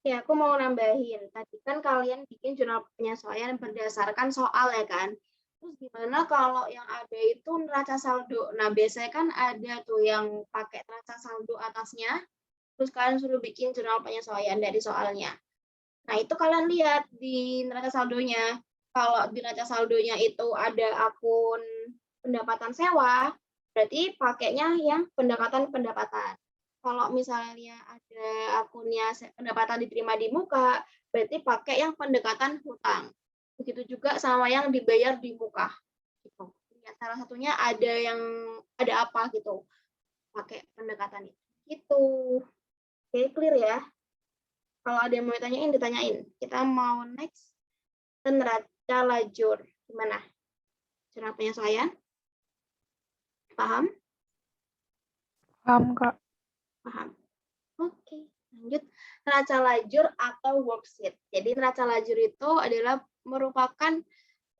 S1: Ya, aku mau nambahin. Tadi kan kalian bikin jurnal penyesuaian berdasarkan soal ya kan? Terus gimana kalau yang ada itu neraca saldo? Nah, biasanya kan ada tuh yang pakai neraca saldo atasnya, terus kalian suruh bikin jurnal penyesuaian dari soalnya. Nah, itu kalian lihat di neraca saldonya. Kalau di neraca saldonya itu ada akun pendapatan sewa, berarti pakainya yang pendapatan-pendapatan. Kalau misalnya ada akunnya pendapatan diterima di muka, berarti pakai yang pendekatan hutang. Begitu juga sama yang dibayar di muka. Gitu. Ya, salah satunya ada apa gitu, pakai pendekatan itu. Gitu. Oke, clear ya? Kalau ada yang mau ditanyain, ditanyain. Kita mau next ke neraca lajur. Gimana? Cara penyesuaian? Paham?
S5: Paham, Kak.
S1: Paham. Oke, lanjut. Neraca lajur atau worksheet. Jadi neraca lajur itu adalah merupakan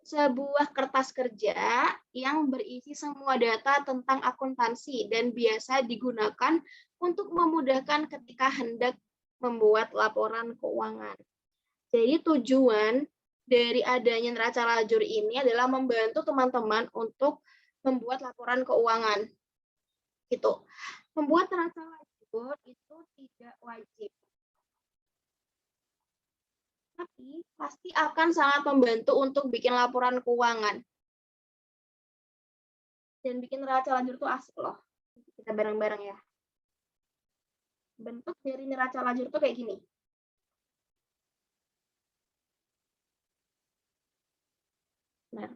S1: sebuah kertas kerja yang berisi semua data tentang akuntansi dan biasa digunakan untuk memudahkan ketika hendak membuat laporan keuangan. Jadi tujuan dari adanya neraca lajur ini adalah membantu teman-teman untuk membuat laporan keuangan. Gitu. Membuat neraca lajur itu tidak wajib. Tapi pasti akan sangat membantu untuk bikin laporan keuangan. Dan bikin neraca lajur itu asik loh. Kita bareng-bareng ya. Bentuk dari neraca lajur itu kayak gini. Benar.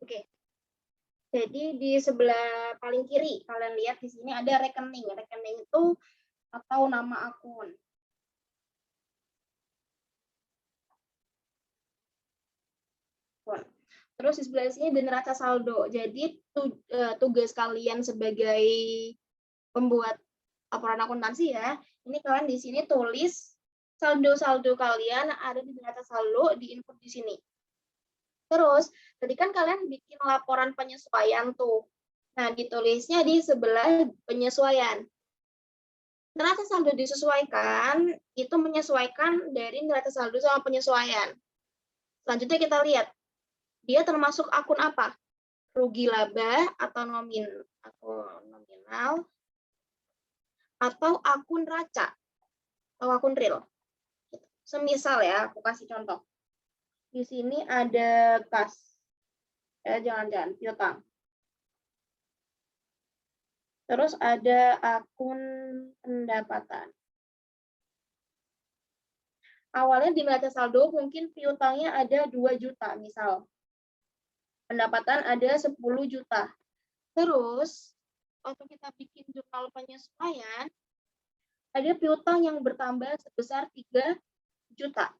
S1: Oke. Jadi di sebelah paling kiri kalian lihat di sini ada rekening. Rekening itu atau nama akun. Terus di sebelah sini ada neraca saldo. Jadi tugas kalian sebagai pembuat laporan akuntansi ya, ini kalian di sini tulis saldo-saldo kalian ada di neraca saldo, di input di sini. Terus, tadi kan kalian bikin laporan penyesuaian tuh. Nah, ditulisnya di sebelah penyesuaian. Neraca saldo disesuaikan, itu menyesuaikan dari neraca saldo sama penyesuaian. Selanjutnya kita lihat, dia termasuk akun apa? Rugi laba atau nominal, atau akun raca, atau akun real. Semisal ya, aku kasih contoh. Di sini ada kas. Jangan-jangan, piutang. Terus ada akun pendapatan. Awalnya di neraca saldo mungkin piutangnya ada 2 juta misal. Pendapatan ada 10 juta. Terus, waktu kita bikin jurnal penyesuaian, ada piutang yang bertambah sebesar 3 juta.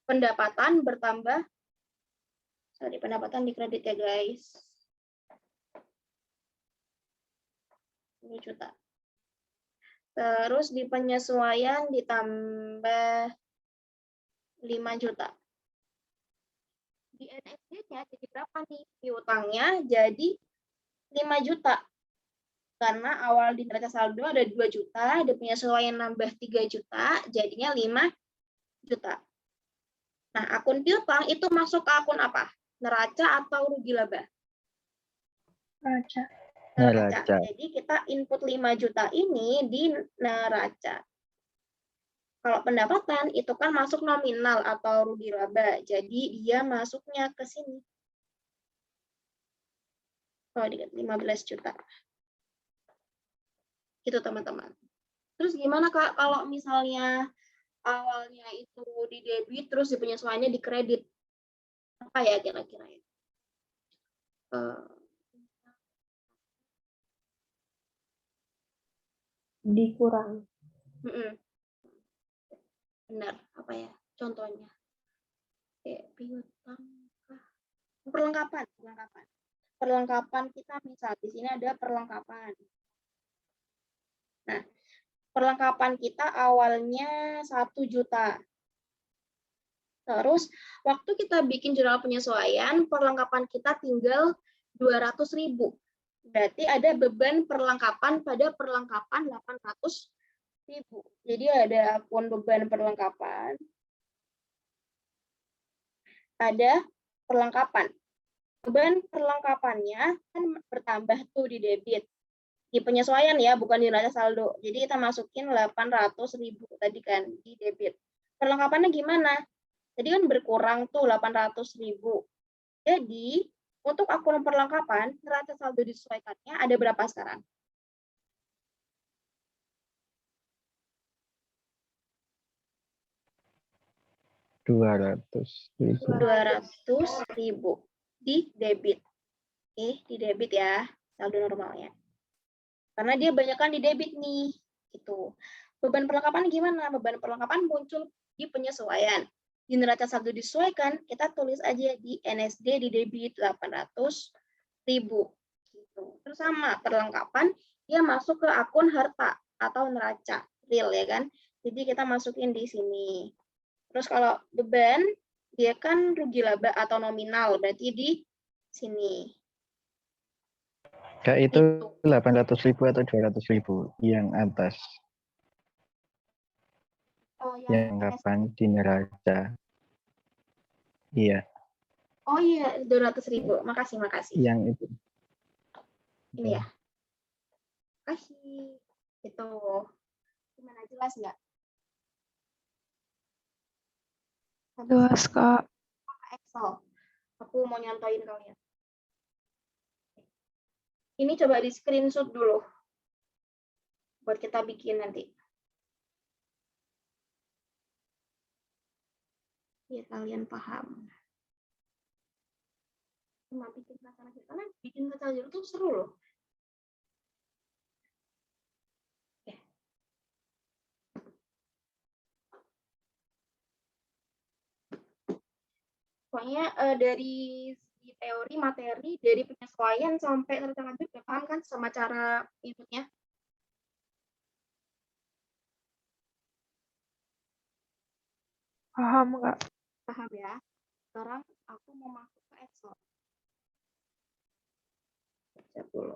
S1: Pendapatan bertambah, pendapatan dikredit ya guys. 10 juta. Terus di penyesuaian ditambah 5 juta. Di NSD-nya jadi berapa nih? Piutangnya jadi 5 juta. Karena awal di neraca saldo ada 2 juta, ada penyesuaian nambah 3 juta, jadinya 5 juta. Nah, akun piutang itu masuk ke akun apa? Neraca atau rugi laba?
S5: Neraca.
S2: Neraca.
S1: Jadi kita input 5 juta ini di neraca. Kalau pendapatan itu kan masuk nominal atau rugi laba. Jadi dia masuknya ke sini. Oh, 15 juta. Itu teman-teman. Terus gimana Kak kalau misalnya awalnya itu di debit terus di penyesuaiannya di kredit? Apa ya kira-kira ya?
S5: Dikurang.
S1: Benar, apa ya contohnya? Piutang, perlengkapan. Perlengkapan kita misal di sini ada perlengkapan. Nah, perlengkapan kita awalnya 1 juta. Terus waktu kita bikin jurnal penyesuaian, perlengkapan kita tinggal 200.000. Berarti ada beban perlengkapan pada perlengkapan 800.000. Jadi ada akun beban perlengkapan. Ada perlengkapan. Beban perlengkapannya kan bertambah tuh di debit. Di penyesuaian ya, bukan di neraca saldo. Jadi kita masukin 800.000 tadi kan di debit. Perlengkapannya gimana? Jadi kan berkurang tuh 800.000. Jadi untuk akun perlengkapan, neraca saldo disesuaikannya ada berapa sekarang? $200.000 di debit. Oke, di debit ya, saldo normalnya. Karena dia banyak kan di debit nih. Gitu. Beban perlengkapan gimana? Beban perlengkapan muncul di penyesuaian. Di neraca saldo disesuaikan, kita tulis aja di NSD di debit 800.000. Gitu. Terus sama perlengkapan, dia masuk ke akun harta atau neraca real ya kan. Jadi kita masukin di sini. Terus kalau beban, dia kan rugi laba atau nominal, berarti di sini.
S2: Kak, itu 800.000 atau 200.000 yang atas?
S1: Oh,
S2: yang kapan di neraca? Iya.
S1: Oh iya, 200.000. Makasih.
S2: Yang itu.
S1: Ini ya. Makasih. Itu. Gimana, jelas nggak?
S5: Jelas, Kak.
S1: Excel. Aku mau nyontoin kalian. Ini coba di screenshot dulu. Buat kita bikin nanti. Biar kalian paham. cuma bikin kacang aja, karena bikin kacang aja itu seru loh. Oke. Pokoknya dari segi teori materi, dari penyesuaian sampai rencana lanjut, udah paham kan sama cara inputnya?
S5: Paham, Kak.
S1: Paham ya? Sekarang aku mau masuk ke Excel. Siap dulu.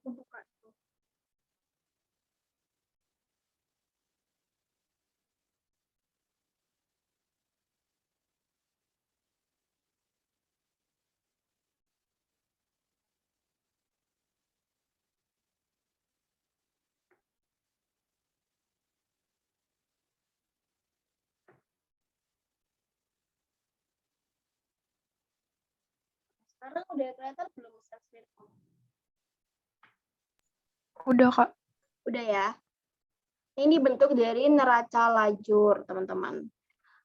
S1: Aku buka itu. Sekarang udah kelihatan belum screen?
S5: Udah, Kak.
S1: Udah ya. Ini bentuk dari neraca lajur, teman-teman.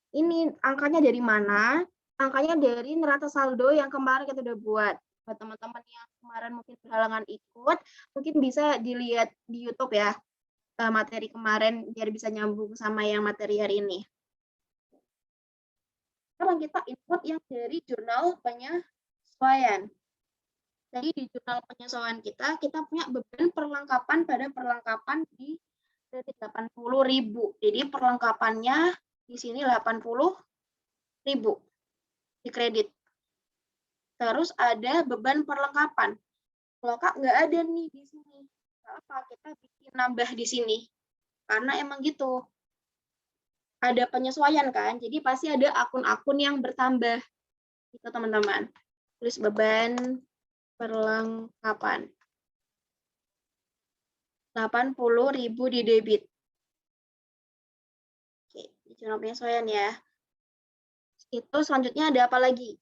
S1: Ini angkanya dari mana? Angkanya dari neraca saldo yang kemarin kita udah buat. Buat teman-teman yang kemarin mungkin berhalangan ikut, mungkin bisa dilihat di YouTube ya, materi kemarin, biar bisa nyambung sama yang materi hari ini. Sekarang kita input yang dari jurnal penyesuaian. Jadi di jurnal penyesuaian kita punya beban perlengkapan pada perlengkapan di kredit 80.000. Jadi perlengkapannya di sini 80.000 di kredit. Terus ada beban perlengkapan. Kalau Kak nggak ada nih di sini. Apa? Kita bikin nambah di sini. Karena emang gitu. Ada penyesuaian kan. Jadi pasti ada akun-akun yang bertambah. Itu teman-teman. Tulis beban perlengkapan. 80.000 di debit. Oke, di jurnal penyesuaian ya. Itu selanjutnya ada apa lagi?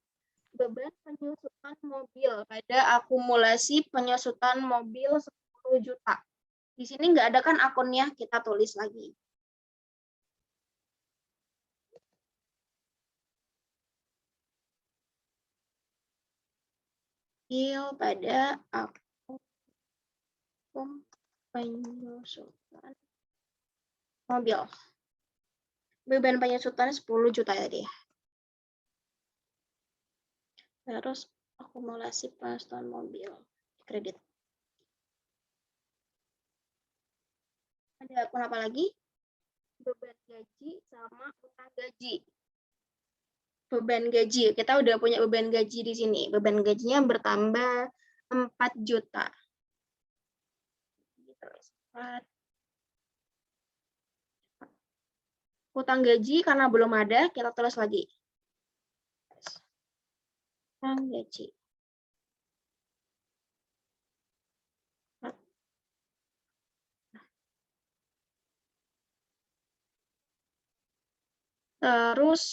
S1: Beban penyusutan mobil pada akumulasi penyusutan mobil 10 juta. Di sini nggak ada kan akunnya, kita tulis lagi. Pada akum penyusutan mobil. Beban penyusutan 10 juta tadi. Terus akumulasi penyusutan mobil kredit. Ada akun apa lagi? Beban gaji sama utang gaji. Beban gaji, kita udah punya beban gaji di sini. Beban gajinya bertambah 4 juta. Utang gaji karena belum ada, kita tulis lagi. Utang gaji. Terus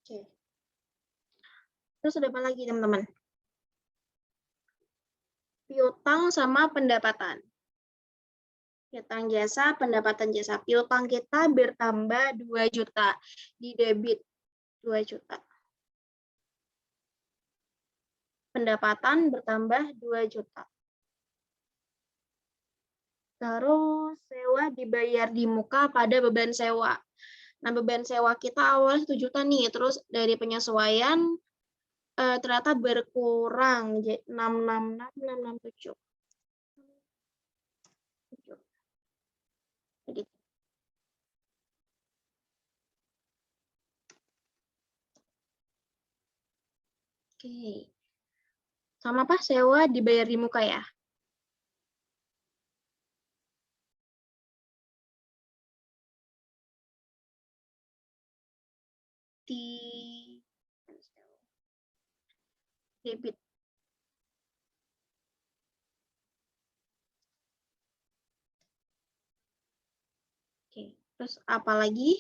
S1: oke. Terus ada apa lagi, teman-teman? Piutang sama pendapatan. Piutang jasa, pendapatan jasa. Piutang kita bertambah 2 juta. Di debit 2 juta. Pendapatan bertambah 2 juta. Terus sewa dibayar di muka pada beban sewa. Nah, beban sewa kita awalnya 1 juta nih. Terus dari penyesuaian ternyata berkurang. 666, 667. Jadi, oke. Sama apa? Sewa dibayar di muka ya? Di debit. Oke. Terus apa lagi?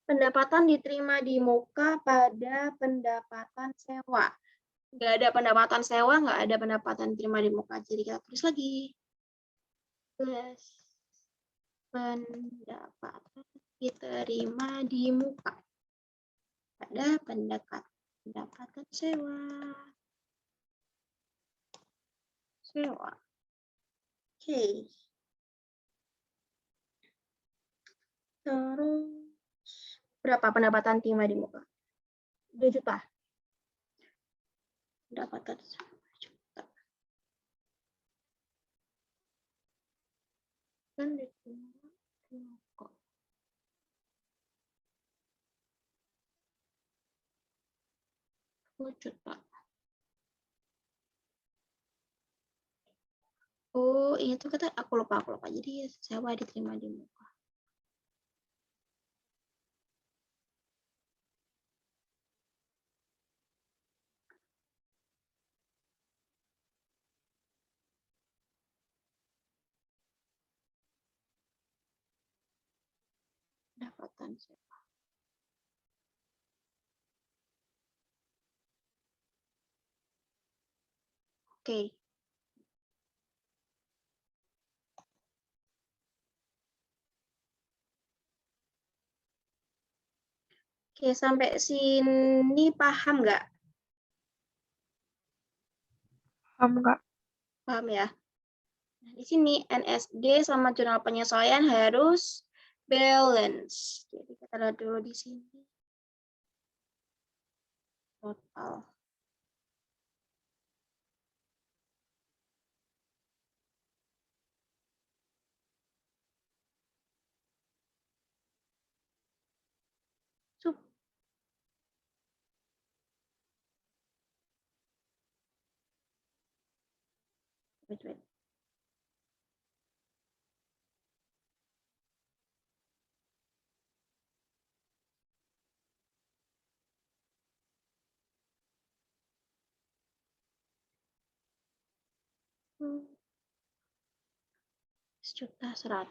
S1: Pendapatan diterima di muka pada pendapatan sewa. Nggak ada pendapatan sewa, nggak ada pendapatan diterima di muka. Jadi kita tulis lagi. Plus pendapatan diterima di muka pada pendapatan sewa. Sewa. Oke. Terus berapa pendapatan diterima di muka? 2 juta. Pendapatan 2 juta. Dan diterima di muka. Juta. Oh, ini tuh kata aku lupa. Jadi sewa diterima di muka. Pendapatan sewa. Oke. Oke, sampai sini paham nggak?
S5: Paham, Kak?
S1: Paham ya? Nah, di sini NSD sama jurnal penyesuaian harus balance. Jadi kita lihat dulu di sini. Total. Sup. Wait. Juta 100.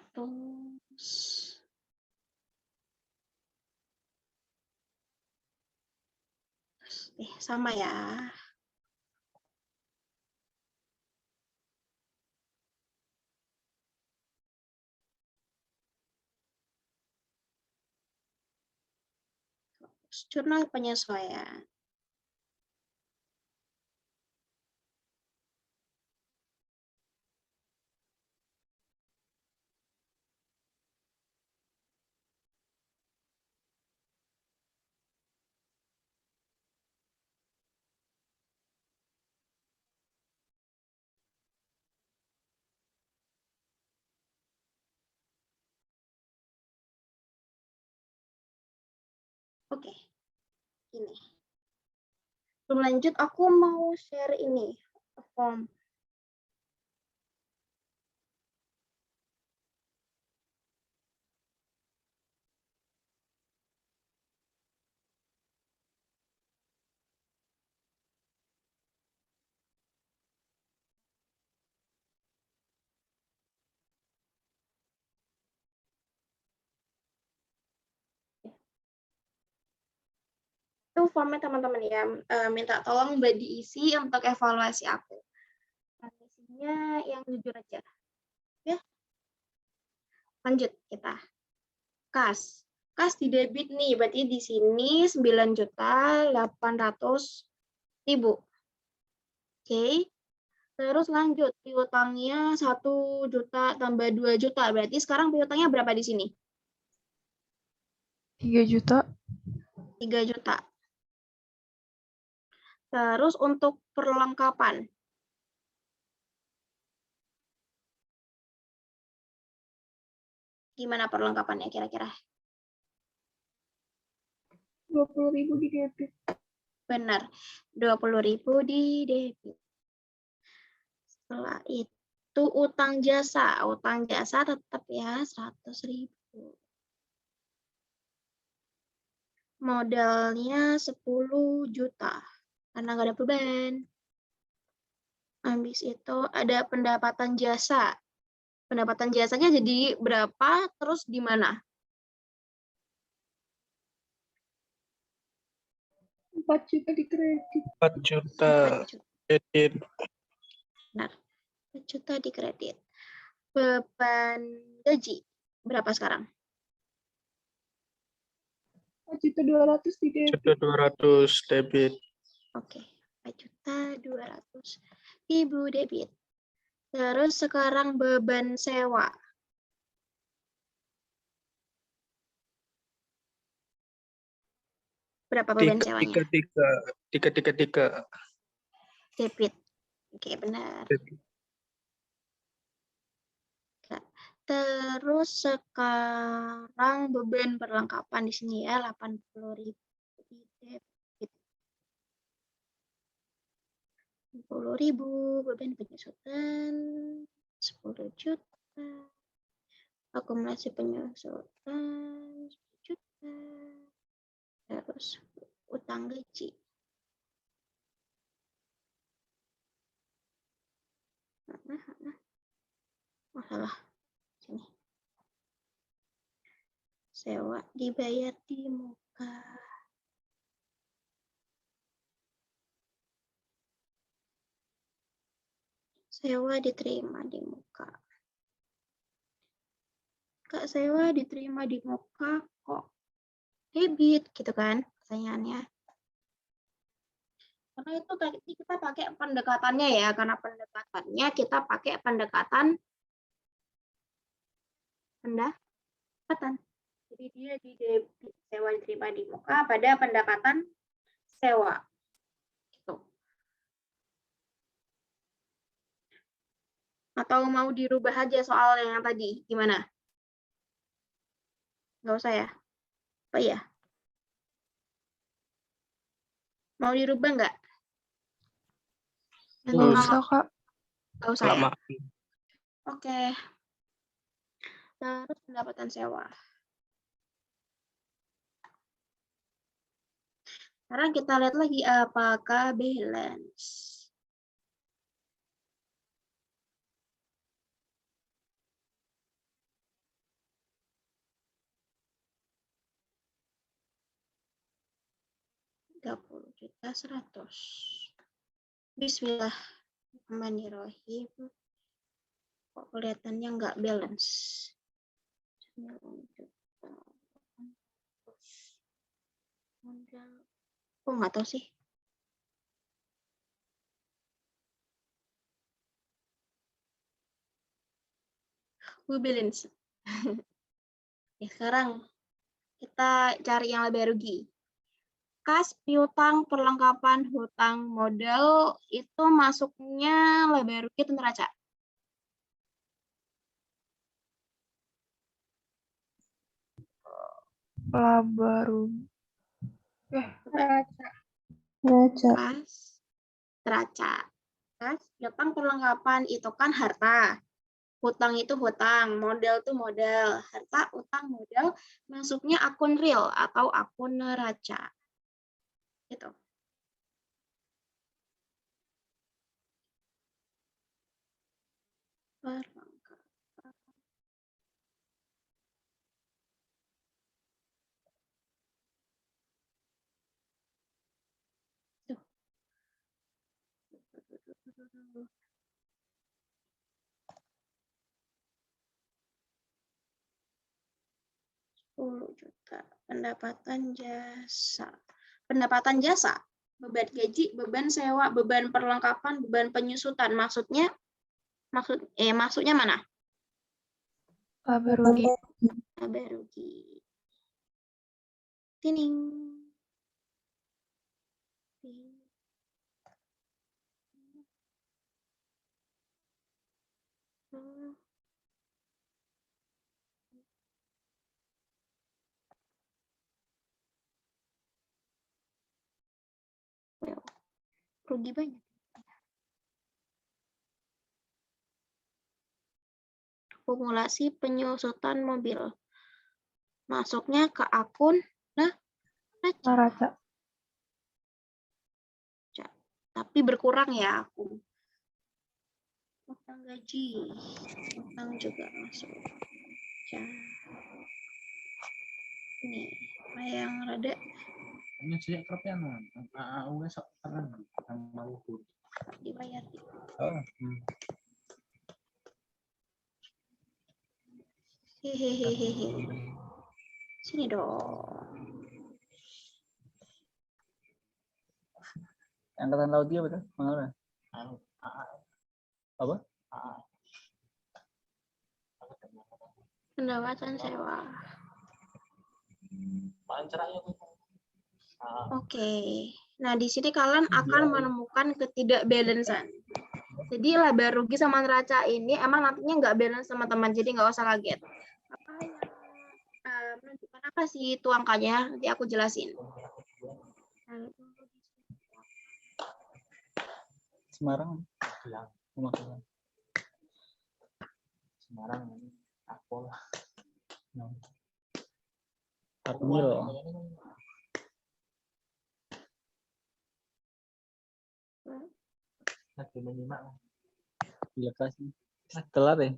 S1: Sama ya. Jurnal penyesuaian. Oke. Ini. Sebelum lanjut, aku mau share ini. Form. Itu formnya teman-teman ya, minta tolong diisi untuk evaluasi aku. Isinya yang jujur aja, ya. Lanjut kita. Kas. Kas di debit nih, berarti di sini 9.800.000. Oke. Terus lanjut, piutangnya 1 juta tambah 2 juta. Berarti sekarang piutangnya berapa di sini?
S5: 3 juta.
S1: 3 juta. Terus untuk perlengkapan. Gimana perlengkapannya kira-kira?
S5: 20.000 di debit.
S1: Benar, 20.000 di debit. Setelah itu utang jasa. Utang jasa tetap ya 100.000. Modalnya 10 juta. Karena nggak ada beban. Habis itu ada pendapatan jasa. Pendapatan jasanya jadi berapa, terus di mana?
S5: 4 juta di kredit.
S6: 4 juta
S1: 4 juta.
S6: kredit.
S1: Benar. 4 juta di kredit. Beban gaji berapa sekarang?
S5: 4.200.000 di debit.
S6: 1.200 debit.
S1: Oke, 4.200.000 debit. Terus sekarang beban sewa. Berapa beban sewanya?
S6: 333.
S1: Debit. Oke, benar.
S6: Debit.
S1: Terus sekarang beban perlengkapan di sini ya 80.000 di debit. 60.000 beban penyusutan 10 juta. Akumulasi penyusutan 10 juta. Terus utang gaji. Oh, salah. Sini. Sewa dibayar di muka. Sewa diterima di muka. Kak, sewa diterima di muka kok debit gitu kan pertanyaannya. Karena itu tadi kita pakai pendekatannya ya, karena pendekatannya kita pakai pendekatan. Jadi dia di debit, sewa diterima di muka pada pendekatan sewa. Gitu. Atau mau dirubah aja soal yang tadi, gimana? Nggak usah ya? Oh iya. Mau dirubah nggak?
S5: Nggak usah, Kak.
S1: Nggak usah ya?
S6: Kelamaan.
S1: Oke. Terus pendapatan sewa. Sekarang kita lihat lagi apakah balance. Rp30.100.000. Bismillahirrahmanirrahim. Kok kelihatannya nggak balance. 9 juta. Kok nggak tahu sih. Balance. Ya, sekarang kita cari yang lebih rugi. Kas, piutang, perlengkapan, hutang, modal itu masuknya laba rugi atau neraca?
S5: Laba rugi.
S1: Neraca. Kas, neraca. Kas, piutang, perlengkapan itu kan harta. Hutang itu hutang, modal itu modal. Harta, utang, modal masuknya akun real atau akun neraca. Gitu. juta. Pendapatan jasa, beban gaji, beban sewa, beban perlengkapan, beban penyusutan. Maksudnya mana?
S5: Laba rugi.
S1: Laba rugi. Tining. Rugi banyak. Akumulasi penyusutan mobil. Masuknya ke akun
S5: Neraca.
S1: tapi berkurang ya aku. Utang gaji, utang juga masuk. Ini yang rada
S7: Ini sejak kerjaan, udah sekarang mau
S1: dibayar. Hehehe. Sini dong.
S7: Angkatan laut dia betul? Mana? Apa?
S1: Pendapatan sewa. Oke. Nah, di sini kalian akan menemukan ketidakbalancean. Jadi laba rugi sama neraca ini emang nantinya nggak balance sama teman, jadi nggak usah kaget. Apa yang menunjukkan apa sih itu angkanya? Nanti aku jelasin.
S7: Semarang. Semarang. Apol. Armil. Lagi menyimak. Iya kasih. Telat ya.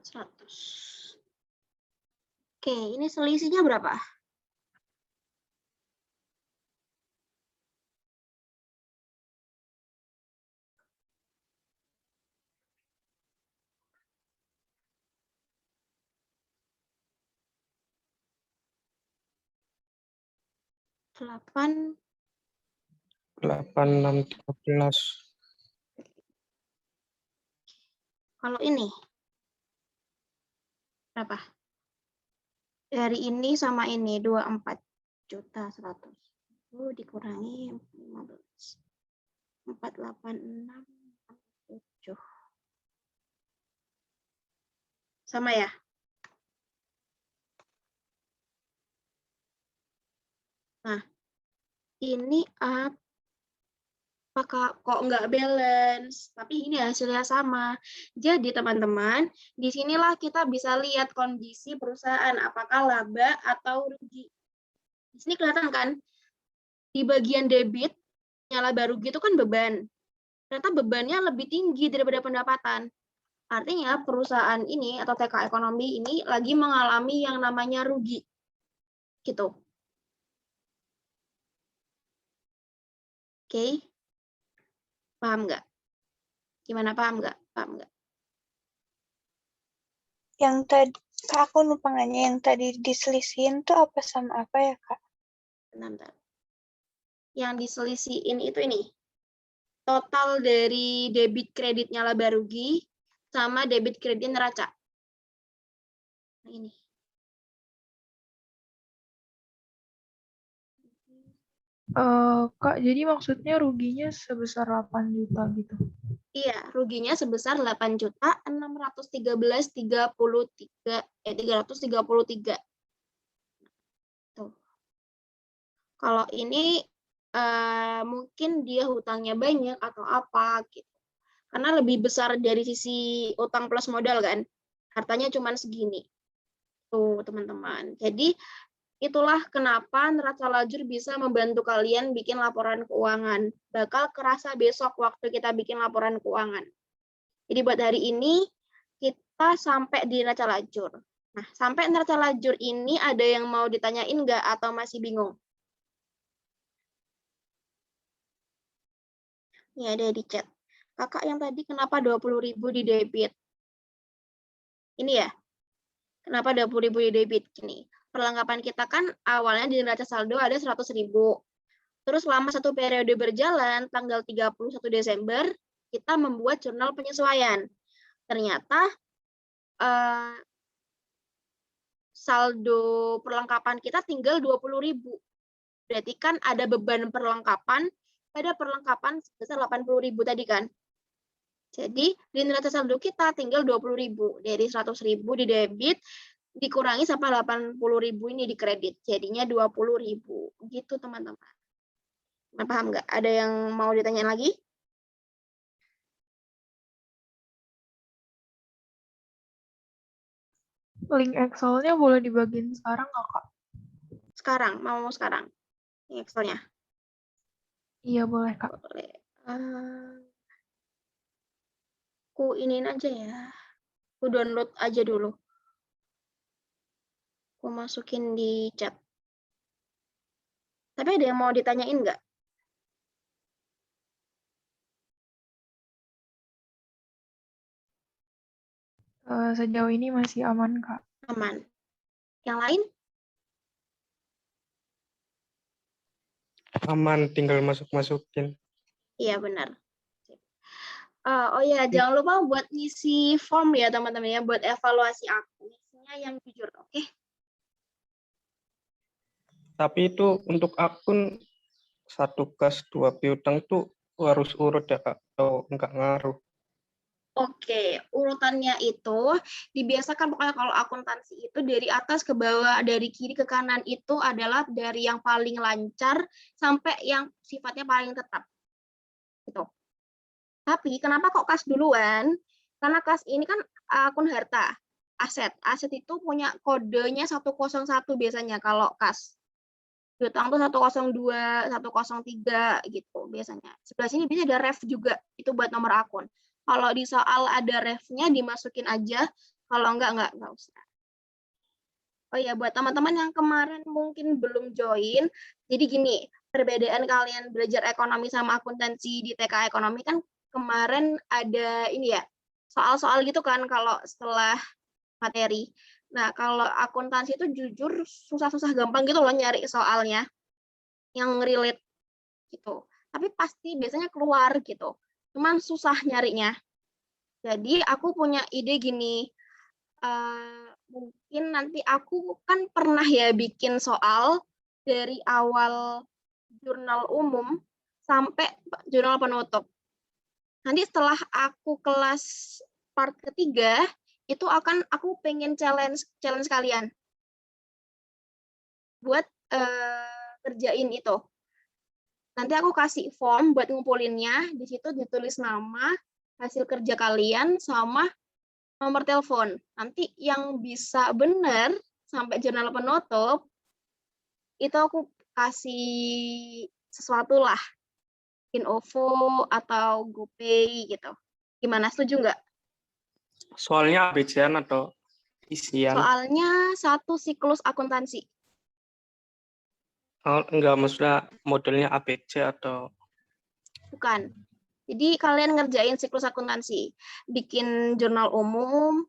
S1: Oke, ini selisihnya berapa? Delapan
S6: 8613.
S1: Kalau ini berapa? Dari ini sama ini 24.100.000. Dikurangi 15. 48667. Sama ya? Nah, ini apakah kok nggak balance? Tapi ini hasilnya sama. Jadi teman-teman, disinilah kita bisa lihat kondisi perusahaan, apakah laba atau rugi. Di sini kelihatan kan, di bagian debit, laba rugi itu kan beban. Ternyata bebannya lebih tinggi daripada pendapatan. Artinya perusahaan ini atau TK ekonomi ini lagi mengalami yang namanya rugi. Gitu. Oke. Paham nggak? Gimana, paham nggak? Paham nggak?
S8: Yang tadi, Kak, aku lupa nanya, yang tadi diselisihin tuh apa sama apa ya, Kak?
S1: Bentar. Yang diselisihin itu ini. Total dari debit kreditnya laba rugi sama debit kredit neraca. Nah, ini.
S5: Kak, jadi maksudnya ruginya sebesar 8 juta gitu.
S1: Iya, ruginya sebesar 8.613.333. Kalau ini mungkin dia hutangnya banyak atau apa gitu. Karena lebih besar dari sisi utang plus modal kan. Hartanya cuma segini. Tuh, teman-teman. Jadi itulah kenapa neraca lajur bisa membantu kalian bikin laporan keuangan. Bakal kerasa besok waktu kita bikin laporan keuangan. Jadi buat hari ini kita sampai di neraca lajur. Nah, sampai neraca lajur ini ada yang mau ditanyain nggak atau masih bingung? Ini ada di chat. Kakak yang tadi kenapa 20.000 di debit? Ini ya. Kenapa 20.000 di debit? Gini. Perlengkapan kita kan awalnya di neraca saldo ada 100.000. Terus selama satu periode berjalan, tanggal 31 Desember, kita membuat jurnal penyesuaian. Ternyata saldo perlengkapan kita tinggal 20.000. Berarti kan ada beban perlengkapan pada perlengkapan sebesar 80.000 tadi kan. Jadi di neraca saldo kita tinggal 20.000. Dari 100.000 di debit dikurangi sampai 80.000 ini di kredit. Jadinya 20.000. Gitu teman-teman. Paham nggak? Ada yang mau ditanya lagi?
S5: Link Excel-nya boleh dibagiin sekarang nggak, Kak?
S1: Sekarang, mau sekarang. Ini Excel-nya.
S5: Iya, boleh, Kak.
S1: Boleh. Aku iniin aja ya. Aku download aja dulu. Aku masukin di chat. Tapi ada yang mau ditanyain nggak?
S5: Sejauh ini masih aman, Kak.
S1: Aman. Yang lain?
S6: Aman, tinggal masuk-masukin.
S1: Iya, benar. Oh ya, jangan lupa buat ngisi form ya teman-teman ya, buat evaluasi aku. Isinya yang jujur, oke?
S6: Tapi itu untuk akun 1 kas 2 piutang itu harus urut ya Kak, atau enggak ngaruh?
S1: Oke, urutannya itu dibiasakan pokoknya kalau akuntansi itu dari atas ke bawah, dari kiri ke kanan itu adalah dari yang paling lancar sampai yang sifatnya paling tetap. Gitu. Tapi kenapa kok kas duluan? Karena kas ini kan akun harta, aset. Aset itu punya kodenya 101 biasanya kalau kas. Piutang tuh 102, 103 gitu biasanya. Sebelah sini bisa ada ref juga, itu buat nomor akun. Kalau di soal ada refnya dimasukin aja, kalau enggak usah. Oh ya, buat teman-teman yang kemarin mungkin belum join, jadi gini, perbedaan kalian belajar ekonomi sama akuntansi di TK Ekonomi kan kemarin ada ini ya, soal-soal gitu kan kalau setelah materi. Nah, kalau akuntansi itu jujur susah-susah gampang gitu loh nyari soalnya yang relate gitu. Tapi pasti biasanya keluar gitu. Cuman susah nyarinya. Jadi aku punya ide gini, mungkin nanti aku kan pernah ya bikin soal dari awal jurnal umum sampai jurnal penutup. Nanti setelah aku kelas part ketiga, itu aku pengen challenge kalian buat kerjain itu. Nanti aku kasih form buat ngumpulinnya, di situ ditulis nama, hasil kerja kalian, sama nomor telepon. Nanti yang bisa benar sampai jurnal penutup, itu aku kasih sesuatu lah. OVO atau GoPay gitu. Gimana, setuju nggak?
S6: Soalnya ABC-an atau isian?
S1: Soalnya satu siklus akuntansi.
S6: Oh, enggak, maksudnya modelnya ABC atau?
S1: Bukan. Jadi kalian ngerjain siklus akuntansi. Bikin jurnal umum,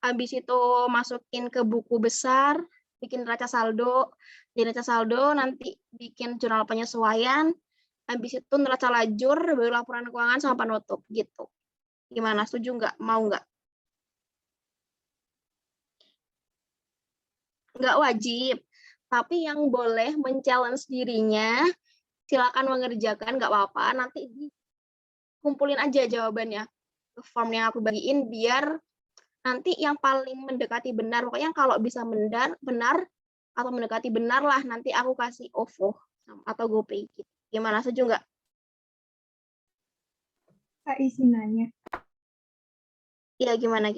S1: habis itu masukin ke buku besar, bikin neraca saldo. Di neraca saldo nanti bikin jurnal penyesuaian, habis itu neraca lajur, baru laporan keuangan sama penutup gitu. Gimana, setuju nggak? Mau nggak? Nggak wajib, tapi yang boleh men-challenge dirinya, silakan mengerjakan, nggak apa-apa. Nanti kumpulin aja jawabannya ke form yang aku bagiin, biar nanti yang paling mendekati benar. Pokoknya kalau bisa benar atau mendekati benar lah, nanti aku kasih OVO atau GoPay gitu. Gimana, setuju nggak?
S9: Kak izin nanya.
S1: Iya, gimana?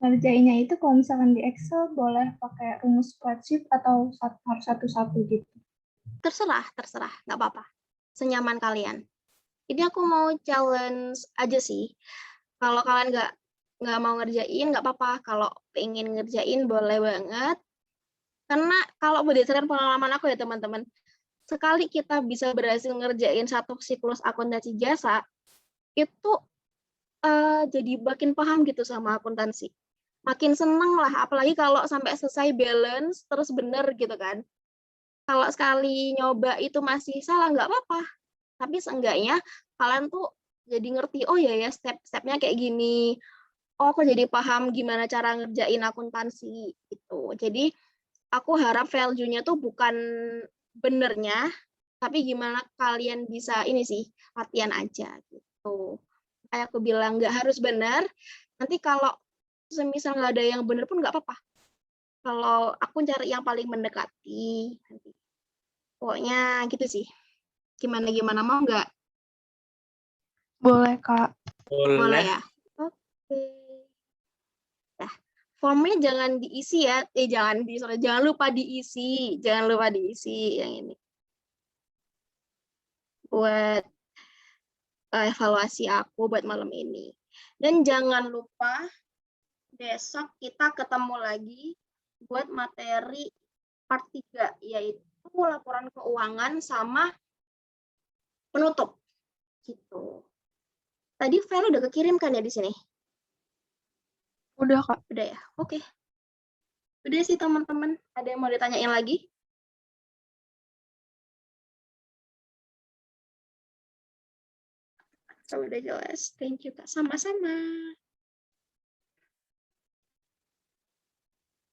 S9: Ngerjainnya itu kalau misalkan di Excel boleh pakai rumus spreadsheet atau harus satu-satu gitu?
S1: Terserah, nggak apa-apa. Senyaman kalian. Ini aku mau challenge aja sih. Kalau kalian nggak mau ngerjain, nggak apa-apa. Kalau pengen ngerjain, boleh banget. Karena kalau berdasarkan pengalaman aku ya teman-teman, sekali kita bisa berhasil ngerjain satu siklus akuntansi jasa, itu jadi makin paham gitu sama akuntansi. Makin seneng lah, apalagi kalau sampai selesai balance, terus bener gitu kan. Kalau sekali nyoba itu masih salah, nggak apa-apa. Tapi seenggaknya kalian tuh jadi ngerti, oh ya step-stepnya kayak gini. Oh, aku jadi paham gimana cara ngerjain akuntansi gitu. Jadi aku harap value-nya tuh bukan benernya, tapi gimana kalian bisa ini sih, latihan aja gitu. Kayak aku bilang, nggak harus benar. Nanti kalau semisal nggak ada yang benar pun nggak apa-apa. Kalau aku cari yang paling mendekati. Nanti. Pokoknya gitu sih. Gimana, mau nggak?
S5: Boleh, Kak.
S1: Boleh ya? Oke. Nah, formnya jangan diisi ya. Jangan lupa diisi. Jangan lupa diisi yang ini. Buat evaluasi aku buat malam ini. Dan jangan lupa besok kita ketemu lagi buat materi part 3, yaitu laporan keuangan sama penutup. Gitu. Tadi file udah kekirimkan ya di sini?
S5: Udah, Kak.
S1: Udah ya? Oke. Udah sih teman-teman. Ada yang mau ditanyain lagi? Udah jelas. Thank you, Kak. Sama-sama.